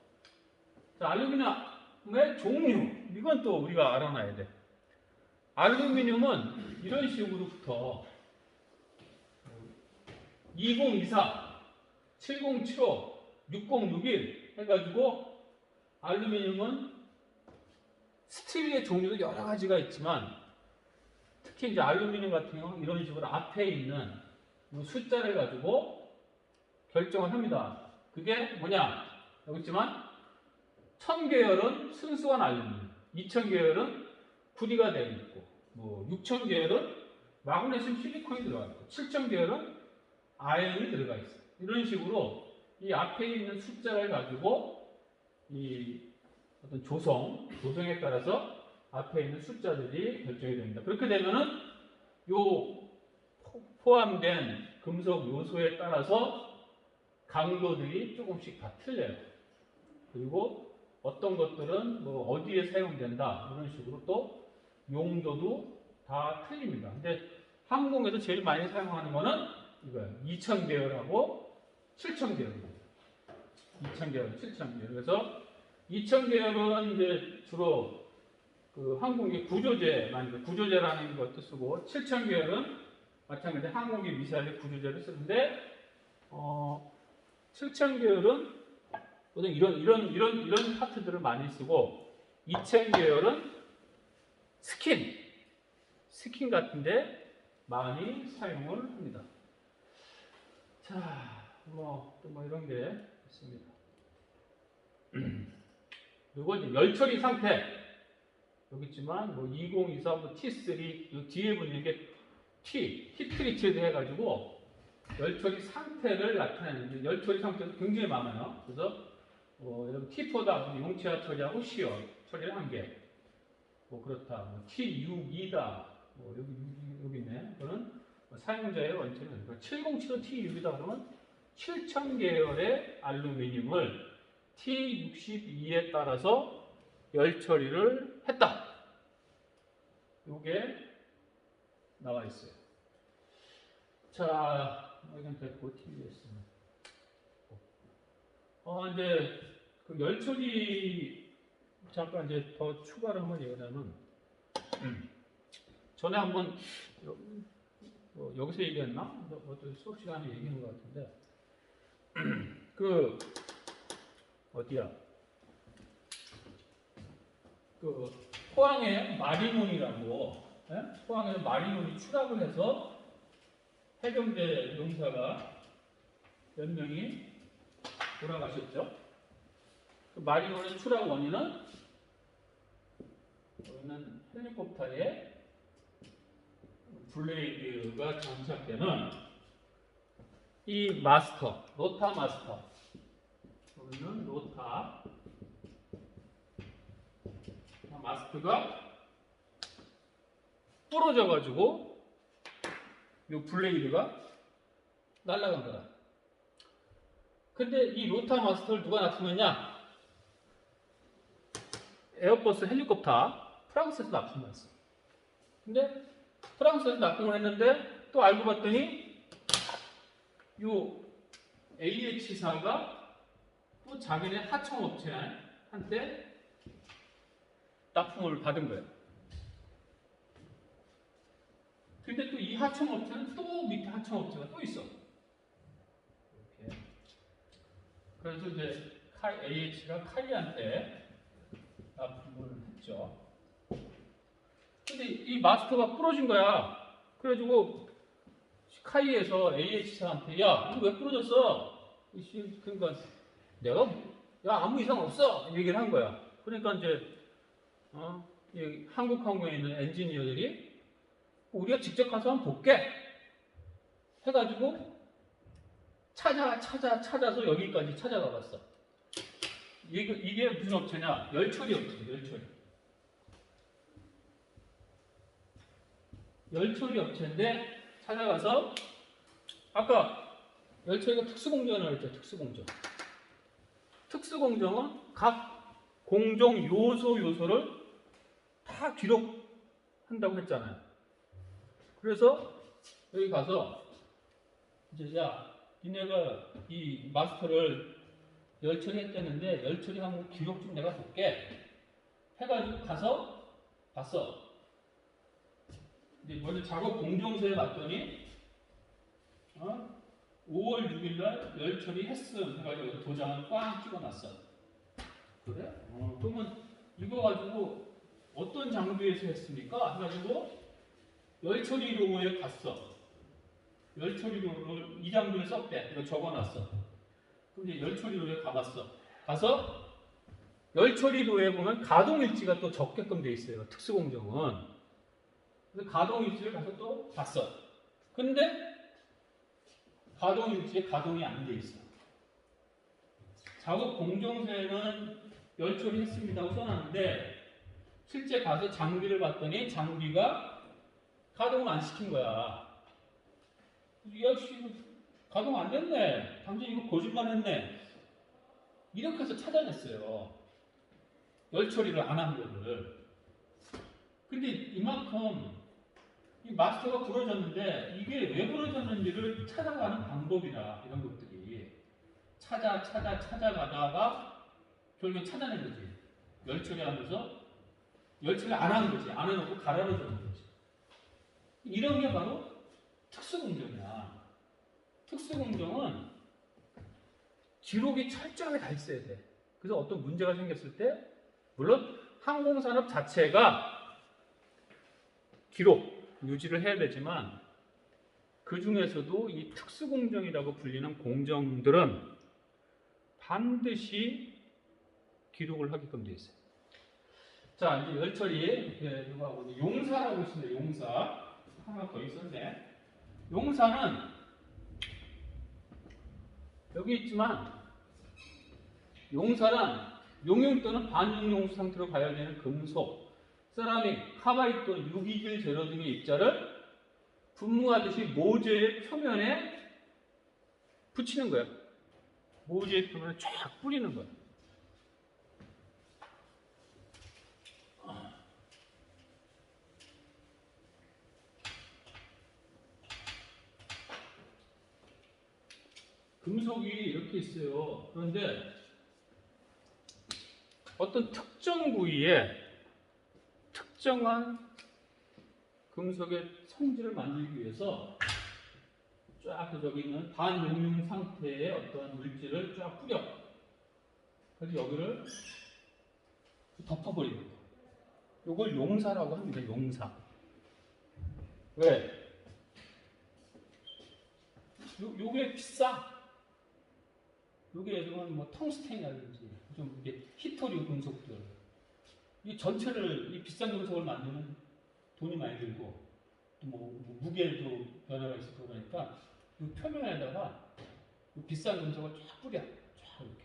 자, 알루미늄의 종류, 이건 또 우리가 알아놔야 돼. 알루미늄은 이런 식으로부터 2024, 7075, 6061 해가지고 알루미늄은 스틸의 종류도 여러 가지가 있지만 특히 이제 알루미늄 같은 경우는 이런 식으로 앞에 있는 숫자를 가지고 결정을 합니다. 그게 뭐냐? 여기 있지만 1000계열은 순수한 알루미늄, 2000계열은 구리가 되어 있고 6000계열은 마그네슘 실리콘이 들어가 있고 7000계열은 아연이 들어가 있어요. 이런 식으로 이 앞에 있는 숫자를 가지고 이 어떤 조성에 따라서 앞에 있는 숫자들이 결정이 됩니다. 그렇게 되면은 요 포함된 금속 요소에 따라서 강도들이 조금씩 다 틀려요. 그리고 어떤 것들은 어디에 사용된다 이런 식으로 또 용도도 다 틀립니다. 근데 항공에서 제일 많이 사용하는 거는 이거예요. 2000계열하고 7000계열입니다. 2000계열, 7000계열. 그래서 2000계열은 이제 주로 그 항공기 구조제라는 것도 쓰고 7000계열은 마찬가지 항공기 미사일 구조제를 쓰는데 7000계열은 보통 이런 파트들을 많이 쓰고 2000계열은 스킨 같은데 많이 사용을 합니다. 자, 또 이런 게 있습니다. 그리고 이제 열처리 상태 여기 있지만 2024, T3 뒤에 보는 게 히트리치드 해가지고 열처리 상태를 나타내는데 열처리 상태도 굉장히 많아요. 그래서 여러분 T4다 용치화 처리하고 시효 처리를 한 개. 그렇다. T6이다. 여기 있네. 그거는 사용자의 원칙은 707호 T6이다 그러면 7000계열의 알루미늄을 T62에 따라서 열처리를 했다. 이게 나와 있어요. 자, 여기는 됐고 TBS는. 이제 그 열처리 잠깐 이제 더 추가를 한번 얘기하면 전에 한번 여기서 얘기했나? 어떤 수업 시간에 얘기한 것 같은데 어디야? 포항에 마리논이라고 포항에 마리논이 추락을 해서 해병대 용사가 몇 명이 돌아가셨죠? 그 마리논의 추락 원인은 헬리콥터에 블레이드가 장착되는 이 마스터, 로타 마스터. 여기는 로타 마스터가 부러져가지고 이 블레이드가 날아간 거다. 근데 이 로타 마스터를 누가 납품했냐? 에어버스 헬리콥터 프랑스에서 납품했어. 근데 프랑스에서 납품을 했는데 또 알고 봤더니 요 AH사가 또 자기네 하청업체한테 납품을 받은 거예요. 근데 또 이 하청업체는 또 밑에 하청업체가 또 있어. 이렇게. 그래서 이제 AH가 카이한테 납품을 했죠. 근데 이 마스터가 부러진 거야. 그래가지고 카이에서 AH사한테 야, 이거 왜 부러졌어? 그러니까 내가 야 아무 이상 없어 얘기를 한 거야. 그러니까 이제 이 한국항공에 있는 엔지니어들이 우리가 직접 가서 한번 볼게 해가지고 찾아서 여기까지 찾아가 봤어. 이게 무슨 업체냐? 열처리 업체, 열처리 업체인데 찾아가서 아까 열처리가 특수공정이라고 했죠. 특수공정은 각 공정 요소를 다 기록한다고 했잖아요. 그래서 여기 가서 이제 야 니네가 이 마스터를 열처리했다는데 열처리한 거 기록 좀 내가 볼게 해가지고 가서 봤어. 이제 먼저 작업 공정서에 봤더니 5월 6일날 열처리 했음 해가지고 도장을 꽝 찍어놨어. 그래? 그러면 이거 가지고 어떤 장비에서 했습니까? 해가지고 열처리로에 갔어. 열처리로를 이 장비를 썼대. 이거 적어놨어. 그럼 이제 열처리로에 가봤어. 가서 열처리로에 보면 가동일지가 또 적게끔 돼 있어요. 특수공정은. 그래서 가동일지를 가서 또 봤어. 근데 가동일지에 가동이 안 돼 있어. 작업 공정서에는 열처리 했습니다고 써놨는데 실제 가서 장비를 봤더니 장비가 가동을 안 시킨 거야. 야, 가동 안 됐네. 당신 이거 거짓말 했네. 이렇게 해서 찾아냈어요. 열처리를 안 한 거를. 근데 이만큼 이 마스터가 부러졌는데 이게 왜 부러졌는지를 찾아가는 방법이라 이런 것들이 찾아가다가 결국엔 찾아낸 거지. 열처리하면서 열처리 안 한 거지. 안 해놓고 가라로 주는 거지. 이런 게 바로 특수공정이야. 특수공정은 기록이 철저하게 다 있어야 돼. 그래서 어떤 문제가 생겼을 때 물론 항공산업 자체가 기록 유지를 해야 되지만 그 중에서도 이 특수공정이라고 불리는 공정들은 반드시 기록을 하게끔 되어 있어요. 자, 이제 열처리 이거 하고 용사라고 있습니다. 용사 하나 더 있었네. 용사는 여기 있지만 용사란 용융 또는 반용융 상태로 가열되는 금속, 세라믹, 카바이트 또는 유기질 재료 등의 입자를 분무하듯이 모재의 표면에 붙이는 거예요. 모재의 표면에 쫙 뿌리는 거예요. 금속이 이렇게 있어요. 그런데 어떤 특정 부위에 특정한 금속의 성질을 만들기 위해서 쫙 저기 있는 반용융 상태의 어떤 물질을 쫙 뿌려. 그래서 여기를 덮어버리는 거예요. 이걸 용사라고 합니다. 용사. 왜? 요게 비싸. 요게 예를 들면 뭐 텅스텐이라든지 좀 이게 히토류 금속들. 이 전체를 이 비싼 금속을 만드는 돈이 많이 들고 또 뭐 무게도 변화가 있고 그러니까 이 표면에다가 이 비싼 금속을 쫙 뿌려. 쫙 이렇게.